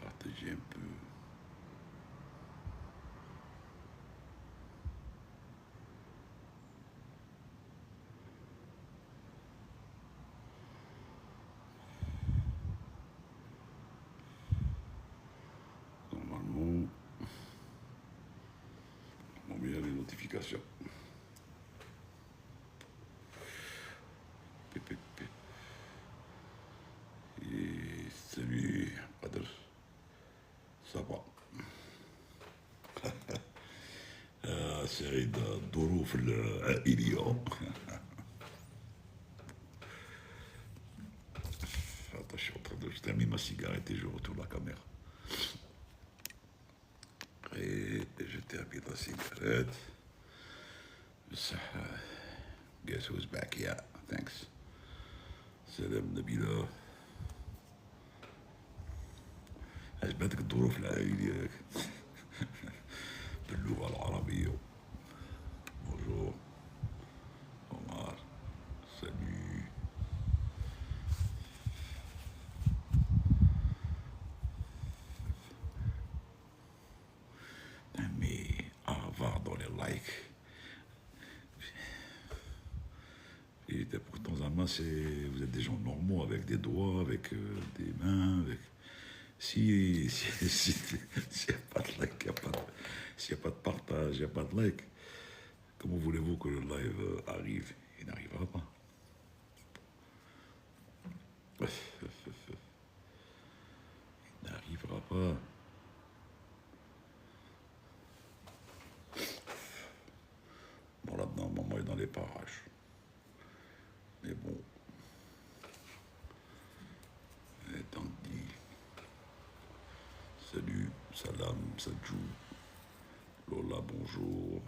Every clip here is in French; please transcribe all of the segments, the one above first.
partager un peu. Normalement, on met les notifications. Pip, pip, pip. Et salut, Adel. Ça va. سعيد الظروف العائلية. Attends, je termine ma cigarette et je retourne la caméra. Et je termine la cigarette. Guess who's back? Yeah, thanks. سلام نبيلة. عجبتك الظروف العائلية باللغة العربية. Bonjour. Omar. Salut. Mais avoir dans les likes. Et pourtant, vous êtes des gens normaux avec des doigts, avec des mains, avec. S'il n'y a pas de like, s'il n'y a pas de partage, il n'y a pas de like, comment voulez-vous que le live arrive? Il n'arrivera pas. Il n'arrivera pas. Bon, là-dedans, maman est dans les parages. Mais bon. Tant dit. Salut, salam, sadjou. Lola, bonjour.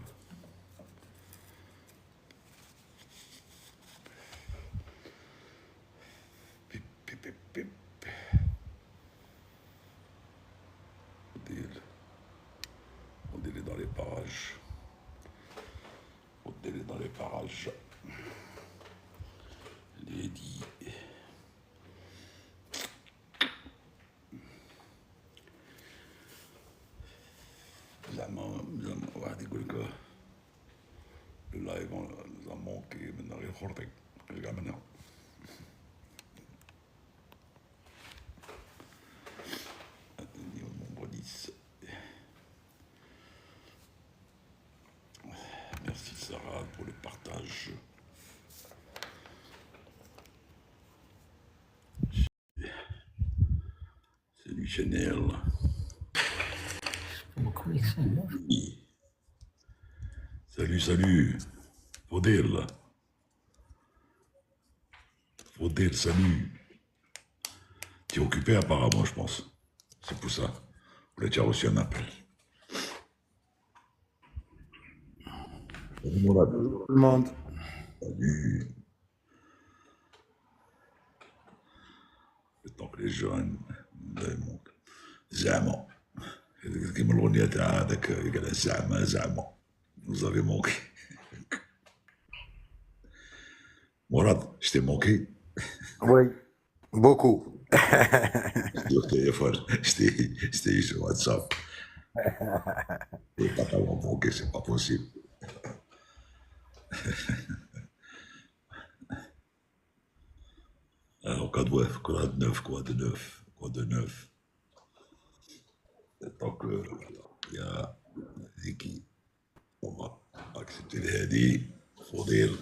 Pip, pip, pip, pip. On est dans les parages. On est dans les parages. Lady. واحد يقول لك اللايف زعما كي من غير خرطي رجع منها Merci Sarah pour le partage. Salut Chanel. Oui. Salut. Faudel. Salut. Tu es occupé apparemment, je pense. C'est pour ça. Vous avez déjà reçu un appel. Salut Mourad. Bonjour tout le monde. Salut. Le temps que les jeunes montent. Zama. كيما الأغنية تاع هذاك قال زعما. Vous avez manqué. Mourad, je t'ai manqué. Oui, beaucoup. Sur téléphone, je t'ai eu sur WhatsApp. Je ne peux pas t'avoir manqué, c'est pas possible. Alors, quoi de neuf. Tant que il y a Ziki, on va accepter les hadis. Faudil.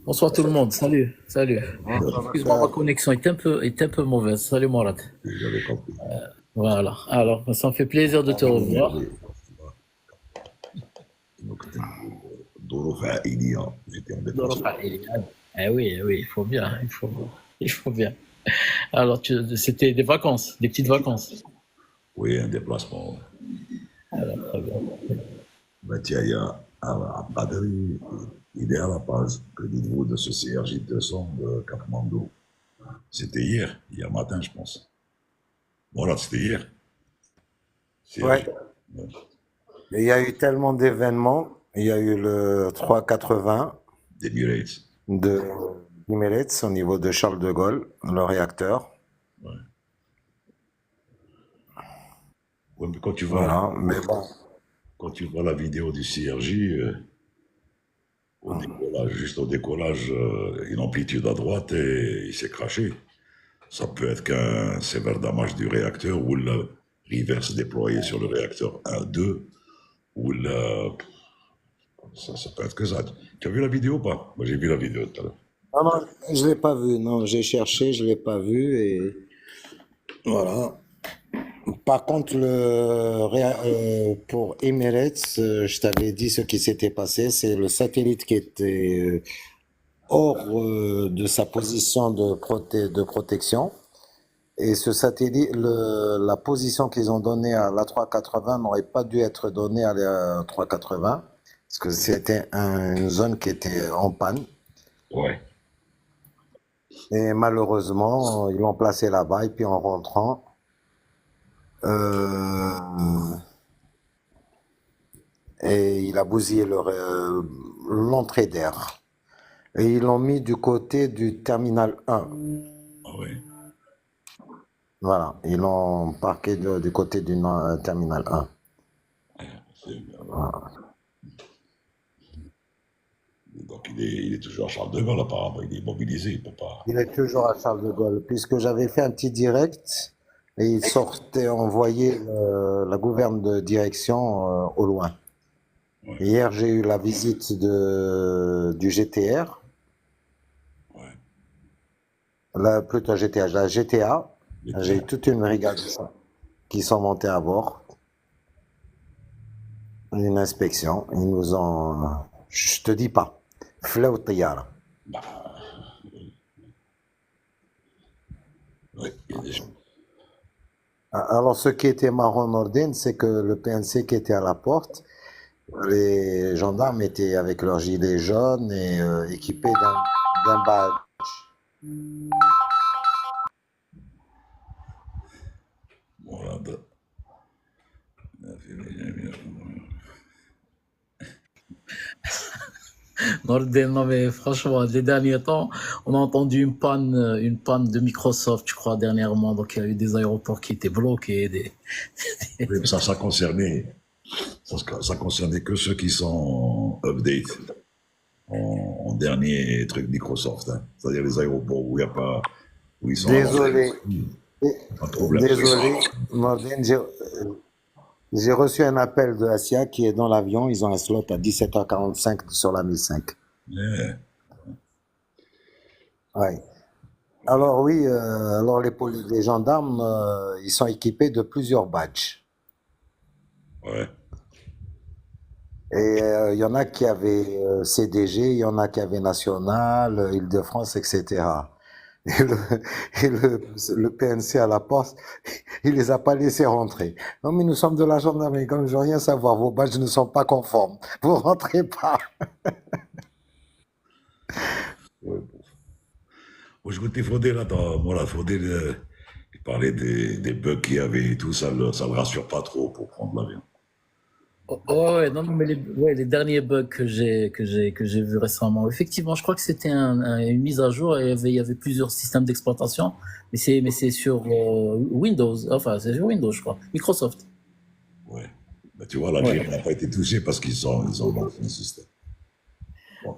Bonsoir tout le monde, salut. Excuse-moi, ma connexion est un peu mauvaise. Salut Mourad. J'avais compris. Voilà, alors ça me fait plaisir de te revoir. ظروف عائلية. J'étais en déplacement. Oui, il faut bien. Alors, c'était des vacances, des petites vacances. Oui, un déplacement. Alors, très bien. Mathiaya Abadri, il est à la page. Que dites-vous de ce CRJ 200 de Katmandou? C'était hier matin, je pense. Voilà, c'était hier. Ouais. Il y a eu tellement d'événements. Il y a eu le 380 d'Emirates d'Emirates au niveau de Charles de Gaulle, le réacteur. Ouais. Ouais, mais Voilà, mais bon. quand tu vois la vidéo du CRJ, au décollage, juste au décollage, une amplitude à droite et il s'est craché. Ça peut être qu'un sévère damage du réacteur ou le reverse déployé sur le réacteur 1-2 ou le... ça peut être que ça. Tu as vu la vidéo ou pas? Moi j'ai vu la vidéo tout à l'heure. Non, non, je l'ai pas vu. Non, j'ai cherché, je l'ai pas vu et voilà. Par contre, pour Emirates, je t'avais dit ce qui s'était passé. C'est le satellite qui était hors de sa position de protection. Et ce satellite, la position qu'ils ont donnée à l'A380 n'aurait pas dû être donnée à l'A380 parce que c'était une zone qui était en panne. Ouais, Et malheureusement, ils l'ont placé là-bas. Et puis en rentrant, euh, et il a bousillé l'entrée d'air. Et ils l'ont mis du côté du terminal 1. ah ouais. Voilà, ils l'ont parqué du côté du terminal 1. C'est- Voilà. Donc il est toujours à Charles de Gaulle apparemment, il est mobilisé, il peut pas. Il est toujours à Charles de Gaulle, puisque j'avais fait un petit direct et il sortait, on voyait la gouverne de direction au loin. Ouais, Hier, j'ai eu la visite du GTR, ouais. plutôt GTH, la GTA. Il J'ai était- eu toute une brigade qui sont montés à bord. Une inspection. Ils nous ont. Je te dis pas. Flaou Tayara. bah, ouais, il y a des gens. Alors, ce qui était marrant, Nordin, c'est que le PNC qui était à la porte, les gendarmes étaient avec leurs gilets jaunes et équipés d'un badge. Voilà, Non, mais franchement, les derniers temps, on a entendu une panne de Microsoft, je crois, dernièrement. Donc, il y a eu des aéroports qui étaient bloqués. oui, mais ça concernait, ça concernait que ceux qui sont update en dernier truc Microsoft, hein. C'est-à-dire les aéroports où il n'y a pas, où ils sont avancés, Désolé. pas de problème. Désolé, Nordin, j'ai reçu un appel de Asia qui est dans l'avion. Ils ont un slot à 17h45 sur la 1005. Yeah. Ouais. Alors oui, alors les gendarmes, ils sont équipés de plusieurs badges. Ouais. Et il y en a qui avaient CDG, il y en a qui avaient National, Île-de-France, etc. Et le PNC à la porte, il les a pas laissés rentrer. Non, mais nous sommes de la gendarmerie, comme je veux rien savoir, vos badges ne sont pas conformes. Vous rentrez pas. Ouais. Moi, je goûtais Faudé là, voilà, Faudé, il parlait des bugs qu'il y avait et tout, ça le rassure pas trop pour prendre l'avion. Oh, ouais, non, mais les derniers bugs que j'ai vus récemment, effectivement, je crois que c'était une mise à jour et il y avait plusieurs systèmes d'exploitation, mais c'est sur Windows, enfin, c'est sur Windows, je crois, Microsoft. Ouais. Mais tu vois, Ouais. l'Algérie n'a pas été touchée parce ils ont lancé un système. Donc,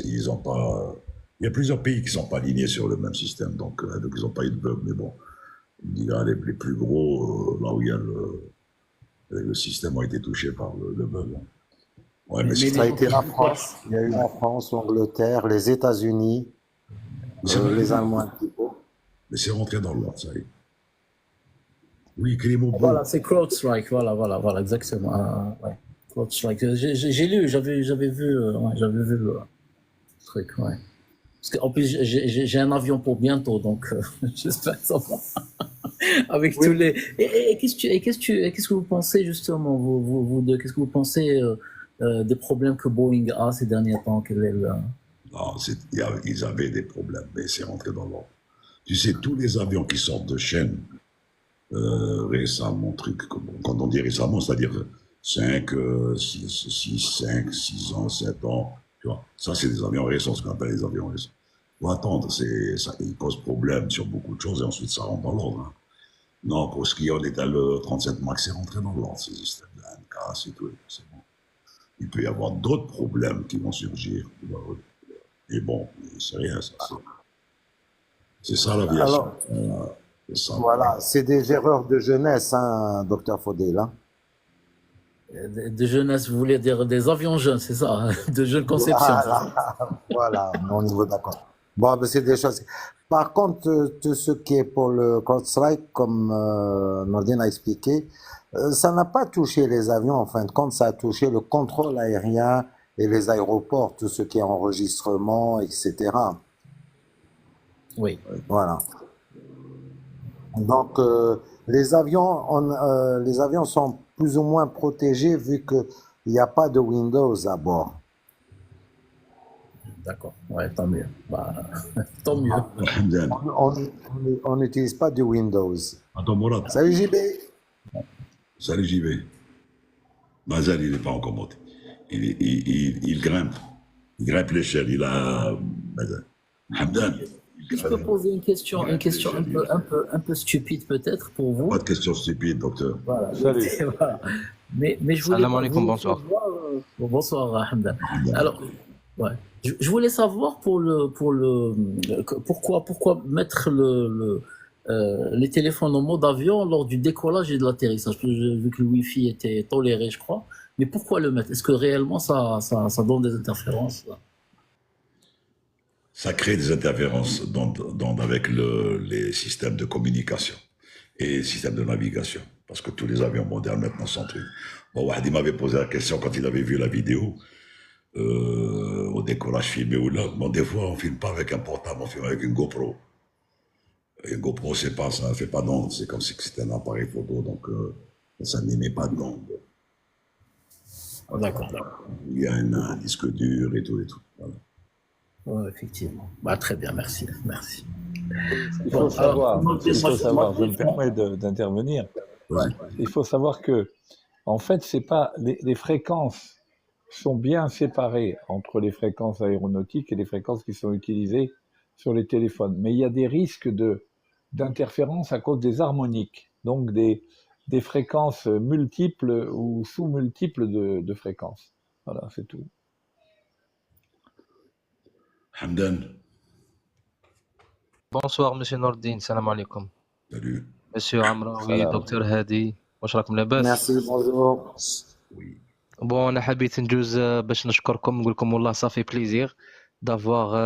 ils ont pas. Il y a plusieurs pays qui sont pas alignés sur le même système, donc ils n'ont pas eu de bug. Mais bon, il me dit, là, les plus gros, là où il y a le système a été touché par le bug, hein. Ouais, mais Mais Ça les a gens été qui la jouent pas, France. Il y a eu la France, l'Angleterre, les États-Unis, les Allemands un petit peu. mais c'est rentré dans l'ordre, ça y est. Oui, Clément Beau. voilà, c'est CrowdStrike, voilà, exactement. Ouais. CrowdStrike. J'ai lu, j'avais vu, ouais, j'avais vu le truc, ouais. Parce qu'en plus, j'ai un avion pour bientôt, donc j'espère que ça va. Avec Oui, tous les. Et qu'est-ce que vous pensez justement, vous deux, qu'est-ce que vous pensez des problèmes que Boeing a ces derniers temps? Quel est Non, ils avaient des problèmes, mais c'est rentré dans l'ordre. Tu sais, tous les avions qui sortent de chaîne récemment, quand on dit récemment, c'est-à-dire 5, 6 ans, 7 ans, tu vois, ça c'est des avions récents, ce qu'on appelle les avions récents. Faut attendre, ça, ils posent problème sur beaucoup de choses et ensuite ça rentre dans l'ordre, hein. Non, pour skier, on est à le 37 max, c'est rentré dans l'ordre, ces systèmes de NCAS et tout, c'est bon. Il peut y avoir d'autres problèmes qui vont surgir. Et bon, c'est rien, ça. C'est ça l'aviation. Alors, C'est ça. voilà, c'est des erreurs de jeunesse, hein, docteur Faudel, hein. De jeunesse, vous voulez dire des avions jeunes, c'est ça, hein, de jeune conception. Voilà, voilà, au niveau d'accord. Bon, ben, c'est des choses. Par contre, tout ce qui est pour le CrowdStrike, comme Nordine a expliqué, ça n'a pas touché les avions, en fin de compte, ça a touché le contrôle aérien et les aéroports, tout ce qui est enregistrement, etc. Oui, Voilà. Donc, les avions sont plus ou moins protégés vu qu'il n'y a pas de Windows à bord. d'accord. Ouais, tant mieux. Bah, tant mieux. Hamdan. On n'utilise pas du Windows. Attends, Mourad. Salut JB. Salut, j'y vais. Mazal, il n'est pas encore monté. Il grimpe. Il grimpe l'échelle. Il a. Mazal. Hamdan. Je peux poser une question un peu stupide peut-être pour vous. Pas de questions stupides, docteur. Voilà. Salut. Voilà. Mais je voulais Salam alaikum, bonsoir. savoir, bonsoir, Hamdan. Alors, ouais, je voulais savoir pourquoi mettre les téléphones en mode avion lors du décollage et de l'atterrissage. Vu que le Wi-Fi était toléré, je crois. Mais pourquoi le mettre? Est-ce que réellement ça donne des interférences là? Ça crée des interférences avec les systèmes de communication et les systèmes de navigation. Parce que tous les avions modernes maintenant sont trucs. Bon, Wahdi m'avait posé la question quand il avait vu la vidéo au décollage filmé ou là. Bon, des fois, on ne filme pas avec un portable, on filme avec une GoPro. Et une GoPro, c'est pas, ça ne fait pas d'onde. C'est comme si c'était un appareil photo, donc ça n'émet pas d'onde. D'accord. Il y a un disque dur et tout et tout. Voilà. Ouais, effectivement. Bah, très bien, merci. Il faut savoir, je me permets d'intervenir. Ouais. Il faut savoir que, en fait, c'est pas les fréquences sont bien séparées entre les fréquences aéronautiques et les fréquences qui sont utilisées sur les téléphones. Mais il y a des risques d'interférence à cause des harmoniques, donc des fréquences multiples ou sous-multiples de fréquences. Voilà, c'est tout. Hamdan, Bonsoir, monsieur Nordine, salam alaikum. salut. Monsieur Amraoui, Salam. docteur Hadi, واش راكم لاباس؟ Merci, bonjour. Oui. بون انا حبيت نجوز باش نشكركم نقول لكم والله صافي بليزير دافواغ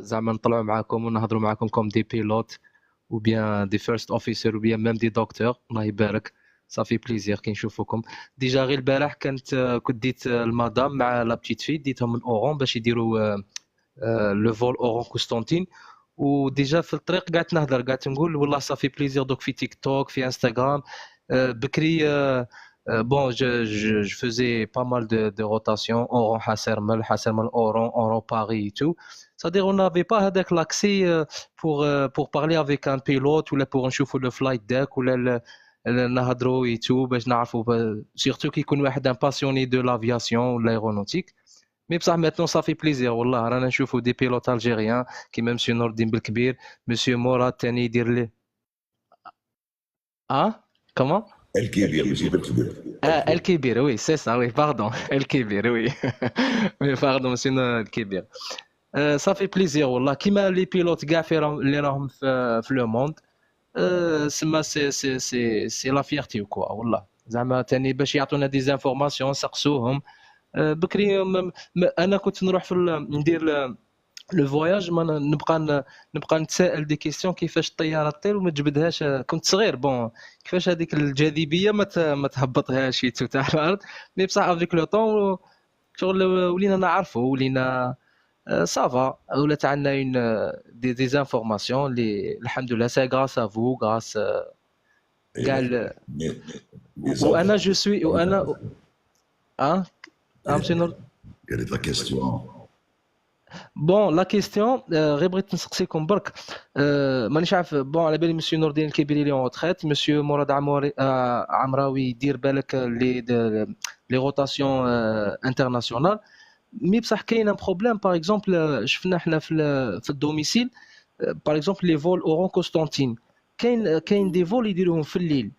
زعما نطلعوا معاكم ونهضروا معاكم كوم دي بيلوت ou bien des first officer ou bien même des docteurs الله يبارك صافي بليزير كي نشوفوكم ديجا غير البارح كنت ديت المدام مع لا بتيت في ديتهم من اورون باش يديروا لو فول اورون قسطنطين وديجا في الطريق قعدت نهضر قعدت نقول والله صافي بليزير دوك في تيك توك في انستغرام بكري bon je faisais pas mal de rotations Oran Hassermel Oran Paris et tout c'est-à-dire on n'avait pas هذاك l'accès pour parler avec un pilote ou là pour نشوفوا le flight deck ou là نهضروا et tout باش نعرفوا surtout كي يكون واحد un passionné de l'aviation ou de l'aéronautique mais بصح maintenant ça fait plaisir والله رانا نشوفوا des pilotes algériens كيما monsieur Nordine بالكبير monsieur Mourad تاني يدير لي comment El Kébir, monsieur Belkibir. El Kébir, oui, c'est ça, oui, pardon. El Kébir, oui. Mais pardon, c'est El Kébir. Ça fait plaisir, والله. كيما les pilotes كاع اللي راهم في le monde. C'est la fierté quoi, والله. زعما تاني باش يعطونا دي انفورماسيون نسقسوهم. بكري انا كنت نروح ندير لو فواياج ما نبقى نتسائل دي كيسيون كيفاش الطياره تطير وما تجبدهاش كنت صغير بون كيفاش هذيك الجاذبيه ما تهبطهاش تاع الارض مي بصح افيك لو طون شغل ولينا نعرفوا ولينا صافا ولات عندنا اون دي انفورماسيون اللي الحمد لله سي غراس ا فو غراس كاع وانا جو سوي وانا monsieur Nord. Quelle est ta question? بون لا كيستيون غير بغيت نسقسيكم برك مانيش عارف بون على بالي مسيو نور الدين الكبيري لي اون تريت مسيو مراد عمراوي يدير بالك لي روتاسيون انترناسيونال مي بصح كاين ان بروبليم باغ اكزومبل شفنا حنا في الدوميسيل باغ اكزومبل لي فول اورون قسطنطين كاين دي فول يديروهم في الليل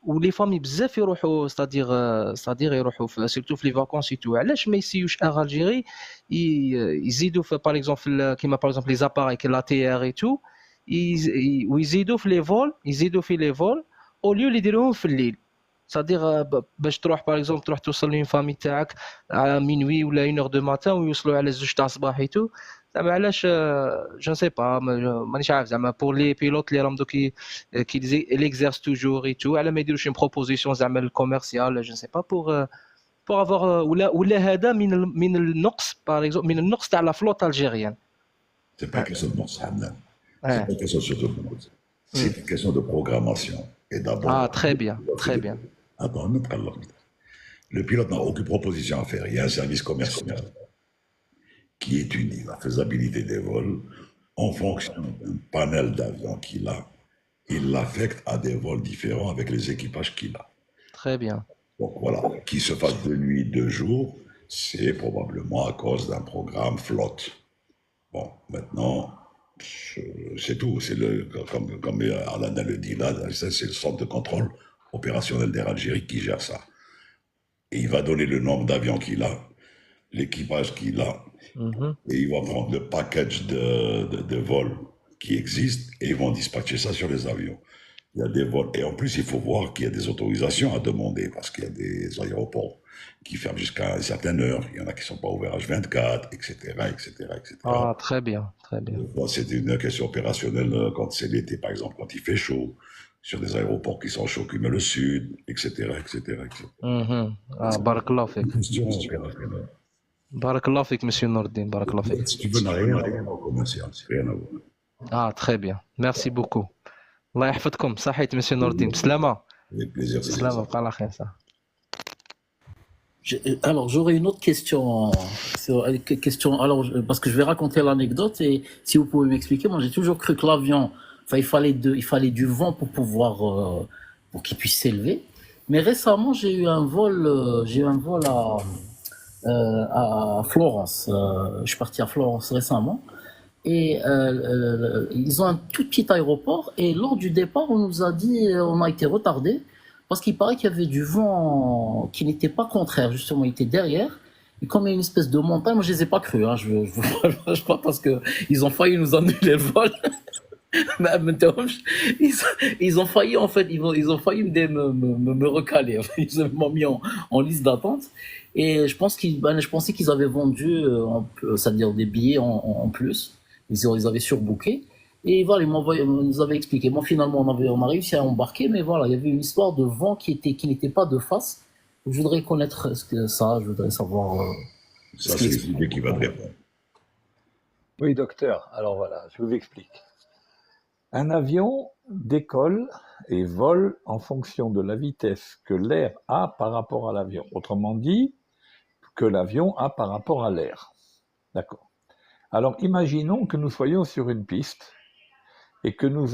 ولي فامي بزاف يروحوا ستادير يروحوا سيرتو في لي فاكونس تو. علاش ما يسيوش اغ الجيري يزيدوا في باغ اكزومبل كيما باغ اكزومبل لي زاباري كي لا تي ار اي تو ويزيدوا في لي فول او ليو اللي يديروهم في الليل. c'est-à-dire باش تروح باغ اكزومبل تروح توصل لين فامي تاعك على مينوي ولا 1 د ماتان ويوصلوا على 2 تاع الصباح ايتو. زعما علاش جو سي با مانيش عارف زعما بور لي بيلوت اللي راهم دوك كي ليكزيرس توجور ايتو على ما يديروش اون بروبوزيسيون زعما الكوميرسيال جو سي با بور افوار ولا هذا من النقص باغ اكزومبل من النقص تاع لا فلوت الجيريان. C'est pas une question de bourse, Hamdan. C'est pas une question surtout de bourse. C'est une question de programmation. Et d'abord. Ah, très bien, très bien. Attends, le pilote n'a aucune proposition à faire. Il y a un service commercial qui étudie la faisabilité des vols en fonction d'un panel d'avions qu'il a. Il l'affecte à des vols différents avec les équipages qu'il a. Très bien. Donc voilà, qu'il se fasse de nuit, de jour, c'est probablement à cause d'un programme flotte. Bon, maintenant, c'est tout. C'est comme Alain le dit là, c'est le centre de contrôle opérationnel d'Air Algérie qui gère ça. Et il va donner le nombre d'avions qu'il a, l'équipage qu'il a, et il va prendre le package de vols qui existe et ils vont dispatcher ça sur les avions. Il y a des vols. Et en plus, il faut voir qu'il y a des autorisations à demander parce qu'il y a des aéroports qui ferment jusqu'à une certaine heure. Il y en a qui ne sont pas ouverts H24, etc., etc., etc. Ah, très bien, très bien. Bon, c'est une question opérationnelle quand c'est l'été, par exemple, quand il fait chaud, sur des aéroports qui sont chauds comme le sud, etc., etc., etc. Ah, barakallah fik. Question opérationnelle. Barakallah fik, monsieur Nourdine, barakallah fik. Si tu veux, n'a rien à voir au commercial, c'est rien à voir. Ah, très bien. Merci beaucoup. الله يحفظكم. صحيت مسيو نور الدين. بسلامة. Avec plaisir. بسلامة بقى على خير. صح. Alors, j'aurais une autre question. Alors, parce que je vais raconter l'anecdote et si vous pouvez m'expliquer, moi j'ai toujours cru que l'avion, enfin, il fallait du vent pour pouvoir, pour qu'il puisse s'élever. Mais récemment, j'ai eu un vol à Florence. Je suis parti à Florence récemment. Et ils ont un tout petit aéroport et lors du départ, on nous a dit, on a été retardé parce qu'il paraît qu'il y avait du vent qui n'était pas contraire, justement, il était derrière. Et comme il y a une espèce de montagne, moi je les ai pas cru, hein, je vous pas parce que ils ont failli nous annuler le vol. Ils ont failli en fait, ils ont failli me recaler. Ils m'ont mis en liste d'attente. Et je pensais qu'ils avaient vendu, c'est-à-dire des billets en plus. Ils avaient surbooké. Et voilà, ils nous avaient expliqué. Bon, finalement, on a réussi à embarquer, mais voilà, il y avait une histoire de vent qui n'était pas de face. Je voudrais connaître ça, je voudrais savoir. Ça, c'est l'idée qui va te répondre. Oui, docteur. Alors voilà, je vous explique. Un avion décolle et vole en fonction de la vitesse que l'air a par rapport à l'avion. Autrement dit, que l'avion a par rapport à l'air. D'accord. Alors, imaginons que nous soyons sur une piste et que nous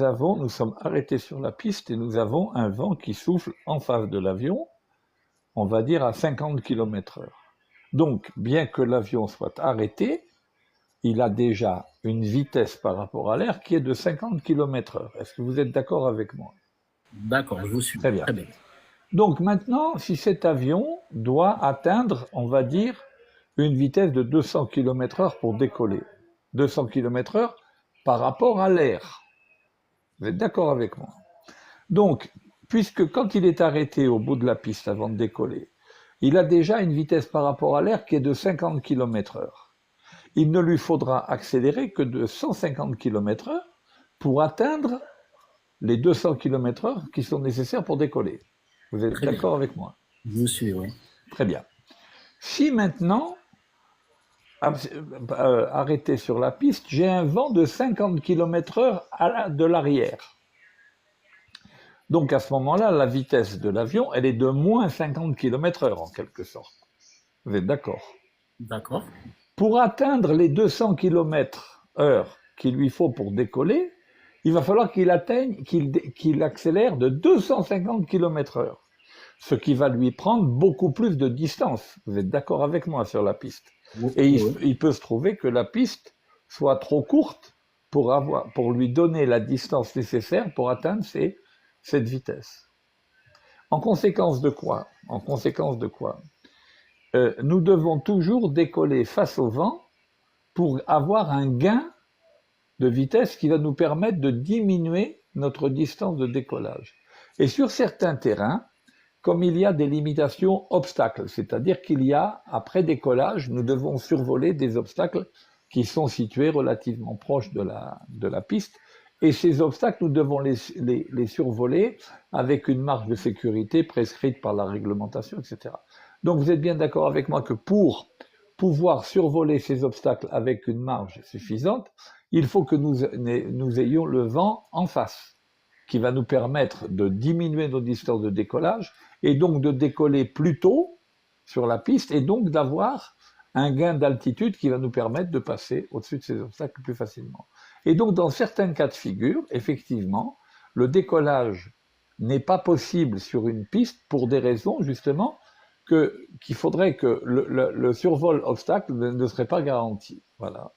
sommes arrêtés sur la piste et nous avons un vent qui souffle en face de l'avion, on va dire à 50 km/h. Donc, bien que l'avion soit arrêté, il a déjà une vitesse par rapport à l'air qui est de 50 km/h. Est-ce que vous êtes d'accord avec moi? D'accord, je vous suis. Très bien. Très bien. Donc maintenant, si cet avion doit atteindre, on va dire, une vitesse de 200 km/h pour décoller, 200 km/h par rapport à l'air. Vous êtes d'accord avec moi? Donc, puisque quand il est arrêté au bout de la piste avant de décoller, il a déjà une vitesse par rapport à l'air qui est de 50 km/h. Il ne lui faudra accélérer que de 150 km/h pour atteindre les 200 km/h qui sont nécessaires pour décoller. Vous êtes d'accord avec moi? Je suis, oui. Très bien. Si maintenant, arrêté sur la piste, j'ai un vent de 50 km/h de l'arrière. Donc à ce moment-là, la vitesse de l'avion, elle est de moins 50 km/h en quelque sorte. Vous êtes d'accord? D'accord. Pour atteindre les 200 km/h qu'il lui faut pour décoller, il va falloir qu'il accélère de 250 km/h, ce qui va lui prendre beaucoup plus de distance. Vous êtes d'accord avec moi sur la piste? Et il peut se trouver que la piste soit trop courte pour lui donner la distance nécessaire pour atteindre cette vitesse. En conséquence de quoi? Nous devons toujours décoller face au vent pour avoir un gain de vitesse qui va nous permettre de diminuer notre distance de décollage. Et sur certains terrains, comme il y a des limitations obstacles, c'est-à-dire qu'il y a, après décollage, nous devons survoler des obstacles qui sont situés relativement proches de la piste, et ces obstacles, nous devons les survoler avec une marge de sécurité prescrite par la réglementation, etc. Donc vous êtes bien d'accord avec moi que pour pouvoir survoler ces obstacles avec une marge suffisante, il faut que nous ayons le vent en face, qui va nous permettre de diminuer nos distances de décollage et donc de décoller plus tôt sur la piste et donc d'avoir un gain d'altitude qui va nous permettre de passer au-dessus de ces obstacles plus facilement. Et donc dans certains cas de figure, effectivement, le décollage n'est pas possible sur une piste pour des raisons justement qu'il faudrait que le survol obstacle ne serait pas garanti. Voilà.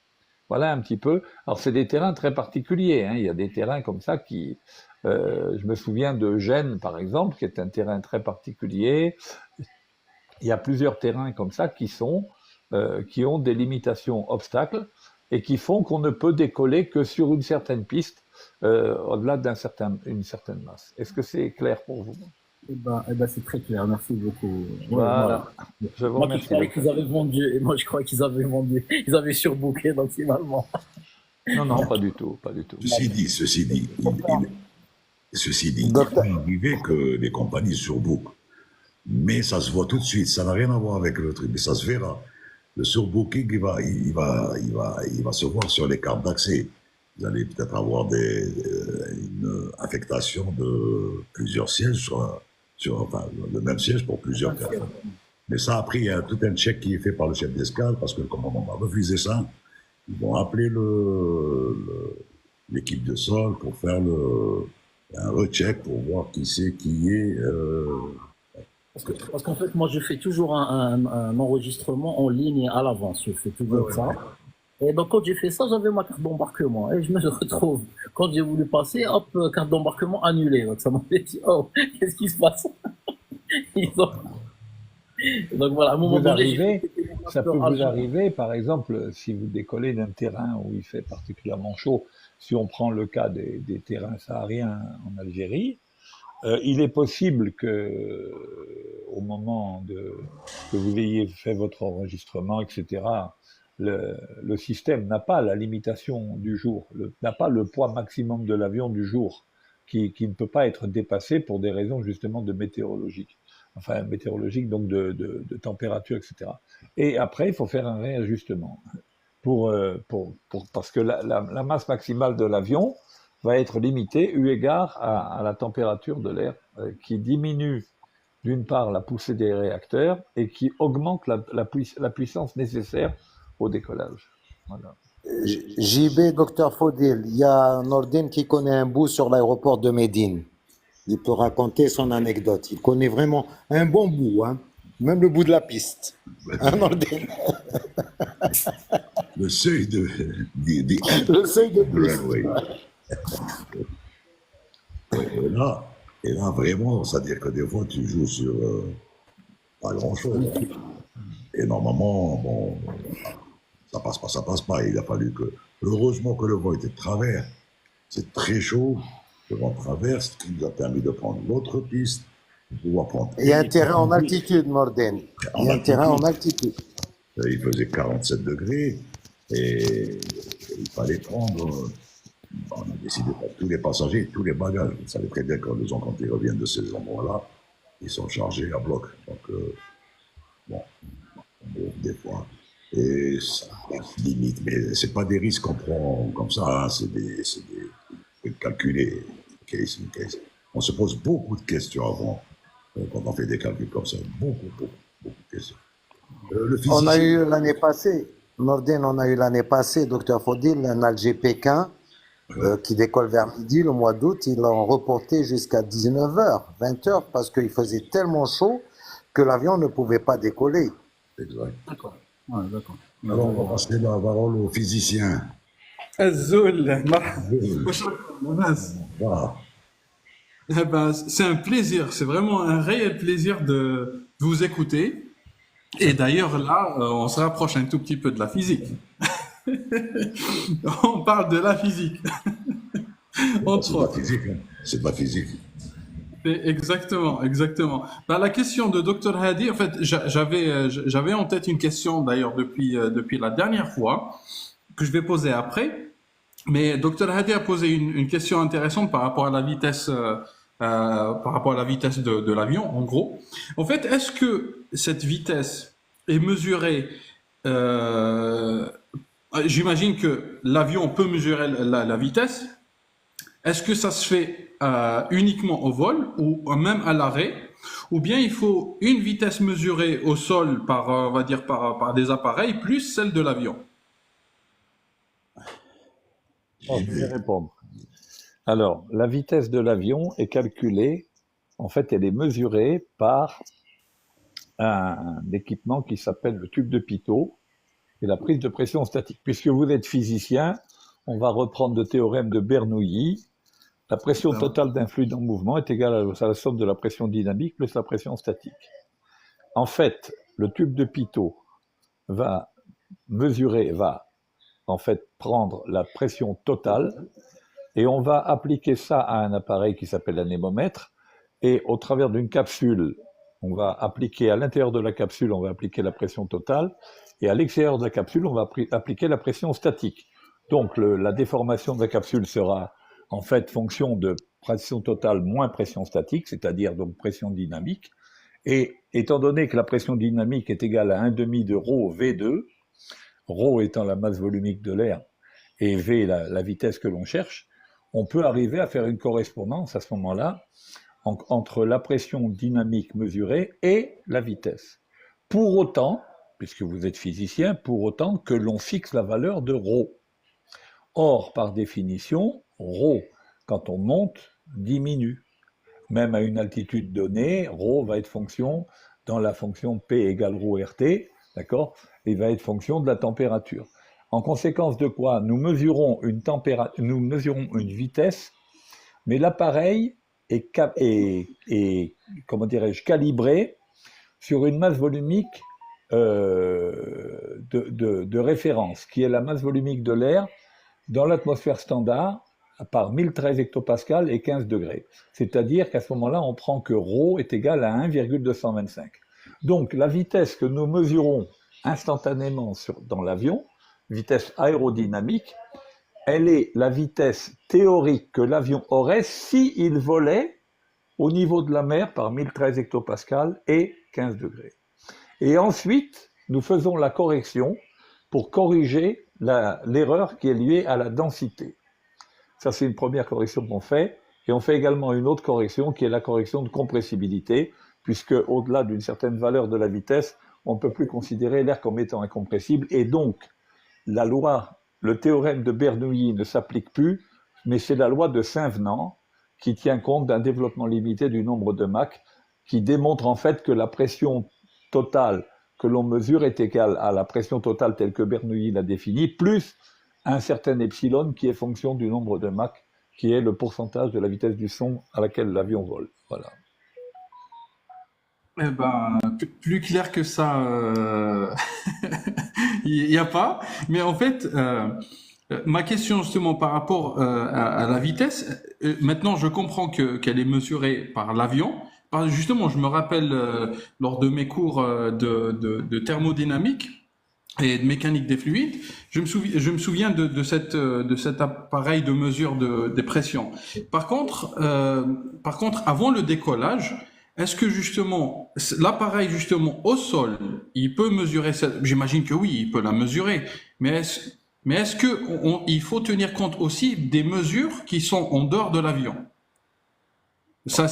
Voilà un petit peu. Alors c'est des terrains très particuliers, hein. Il y a des terrains comme ça qui... je me souviens de Gênes, par exemple, qui est un terrain très particulier. Il y a plusieurs terrains comme ça qui ont des limitations obstacles et qui font qu'on ne peut décoller que sur une certaine piste au-delà d'une certaine masse. Est-ce que c'est clair pour vous? Eh ben, c'est très clair, merci beaucoup. Voilà. Je vous remercie. Je croyais qu'ils avaient vendu, moi je crois qu'ils avaient vendu, ils avaient surbooké, donc finalement. Non, pas du tout, pas du tout. Ceci dit, il peut arriver que les compagnies surbookent. Mais ça se voit tout de suite, ça n'a rien à voir avec le truc, mais ça se verra. Le surbooking, il va se voir sur les cartes d'accès. Vous allez peut-être avoir une affectation de plusieurs sièges enfin, le même siège pour plusieurs personnes. Mais ça, après, il y a tout un check qui est fait par le chef d'escale, parce que le commandant va refuser ça. Ils vont appeler l'équipe de sol pour faire un recheck pour voir qui c'est qui est. Parce qu'en fait, moi, je fais toujours un enregistrement en ligne à l'avance. Je fais toujours ça. Et donc, quand j'ai fait ça, j'avais ma carte d'embarquement. Et je me retrouve, quand j'ai voulu passer, hop, carte d'embarquement annulée. Donc, ça m'a fait dire, oh, qu'est-ce qui se passe? Donc, voilà, à un moment donné, ça peut vous arriver, par exemple, si vous décollez d'un terrain où il fait particulièrement chaud, si on prend le cas des terrains sahariens en Algérie, il est possible que, au moment que vous ayez fait votre enregistrement, etc., le système n'a pas la limitation du jour, n'a pas le poids maximum de l'avion du jour, qui ne peut pas être dépassé pour des raisons justement de météorologiques. Enfin, météorologique, donc de température, etc. Et après, il faut faire un réajustement parce que la masse maximale de l'avion va être limitée eu égard à la température de l'air qui diminue d'une part la poussée des réacteurs et qui augmente la puissance nécessaire au décollage. Voilà. JB, docteur Fodil, il y a Nordin qui connaît un bout sur l'aéroport de Médine. Il peut raconter son anecdote. Il connaît vraiment un bon bout, hein, même le bout de la piste. Hein, Nordin? Le seuil de le seuil de piste. Et là, vraiment, c'est-à-dire que des fois, tu joues sur pas grand-chose. Et normalement, bon, ça passe pas. Il a fallu que, heureusement que le vent était de travers. C'est très chaud. Le vent traverse, qui nous a permis de prendre l'autre piste. Il y a un terrain en altitude, Nordin. Il y a un terrain en altitude. Il faisait 47 degrés et il fallait prendre. On a décidé de prendre tous les passagers, tous les bagages. Vous savez très bien que quand ils reviennent de ces endroits-là, ils sont chargés à bloc. Donc, bon, on ouvre des fois. Et ça limite, mais c'est pas des risques qu'on prend comme ça, hein. C'est des calculés, case in case. On se pose beaucoup de questions avant, quand on fait des calculs comme ça. Beaucoup de questions. On a eu l'année passée, Nordin, docteur Fodil, un Alger Pékin qui décolle vers midi le mois d'août. Ils l'ont reporté jusqu'à 19h, 20h, parce qu'il faisait tellement chaud que l'avion ne pouvait pas décoller. Exact. D'accord. Ouais, d'accord. Alors, on va passer la parole au physicien. Azul, واش راكم لاباس؟ Voilà. Eh ben, c'est un plaisir, c'est vraiment un réel plaisir de vous écouter. Et d'ailleurs, là, on se rapproche un tout petit peu de la physique. On parle de la physique, C'est entre pas autres. physique, hein. C'est pas physique. Exactement, exactement. Bah, la question de Dr Hadi, en fait, j'avais en tête une question d'ailleurs depuis la dernière fois que je vais poser après. Mais Dr Hadi a posé une question intéressante par rapport à la vitesse, par rapport à la vitesse de l'avion, en gros. En fait, est-ce que cette vitesse est mesurée j'imagine que l'avion peut mesurer la vitesse. Est-ce que ça se fait uniquement au vol ou même à l'arrêt, ou bien il faut une vitesse mesurée au sol par, on va dire par des appareils plus celle de l'avion? Bon, je vais répondre. Alors, la vitesse de l'avion est calculée, en fait, elle est mesurée par un équipement qui s'appelle le tube de Pitot et la prise de pression statique. Puisque vous êtes physicien, on va reprendre le théorème de Bernoulli. La pression totale d'un fluide en mouvement est égale à la somme de la pression dynamique plus la pression statique. En fait, le tube de Pitot va en fait prendre la pression totale et on va appliquer ça à un appareil qui s'appelle l'anémomètre et au travers d'une capsule, on va appliquer à l'intérieur de la capsule, on va appliquer la pression totale et à l'extérieur de la capsule, on va appliquer la pression statique. Donc la déformation de la capsule sera en fait fonction de pression totale moins pression statique, c'est-à-dire donc pression dynamique. Et étant donné que la pression dynamique est égale à 1,5 de ρ V2, ρ étant la masse volumique de l'air et V la vitesse que l'on cherche, on peut arriver à faire une correspondance à ce moment-là entre la pression dynamique mesurée et la vitesse. Pour autant, puisque vous êtes physicien, pour autant que l'on fixe la valeur de ρ. Or, par définition, ρ, quand on monte, diminue. Même à une altitude donnée, ρ va être fonction dans la fonction P égale ρRT, d'accord? Il va être fonction de la température. En conséquence de quoi, nous mesurons une vitesse, mais l'appareil est comment dirais-je, calibré sur une masse volumique de référence, qui est la masse volumique de l'air dans l'atmosphère standard par 1013 hectopascales et 15 degrés. C'est-à-dire qu'à ce moment-là, on prend que ρ est égal à 1,225. Donc, la vitesse que nous mesurons instantanément dans l'avion, vitesse aérodynamique, elle est la vitesse théorique que l'avion aurait s'il volait au niveau de la mer par 1013 hectopascales et 15 degrés. Et ensuite, nous faisons la correction pour corriger l'erreur qui est liée à la densité. Ça, c'est une première correction qu'on fait. Et on fait également une autre correction qui est la correction de compressibilité, puisque au-delà d'une certaine valeur de la vitesse, on ne peut plus considérer l'air comme étant incompressible. Et donc, la loi, le théorème de Bernoulli ne s'applique plus, mais c'est la loi de Saint-Venant qui tient compte d'un développement limité du nombre de Mach, qui démontre en fait que la pression totale que l'on mesure est égale à la pression totale telle que Bernoulli l'a définie, plus un certain epsilon qui est fonction du nombre de Mach, qui est le pourcentage de la vitesse du son à laquelle l'avion vole. Voilà. Eh ben, plus clair que ça, il n'y a pas. Mais en fait, ma question justement par rapport à la vitesse, maintenant je comprends qu'elle est mesurée par l'avion. Justement, je me rappelle lors de mes cours de thermodynamique et de mécanique des fluides, je me souviens de cet appareil de mesure des pressions. Par contre, avant le décollage, est-ce que justement l'appareil justement au sol, il peut mesurer cette... J'imagine que oui, il peut la mesurer, mais est-ce que il faut tenir compte aussi des mesures qui sont en dehors de l'avion? Ça,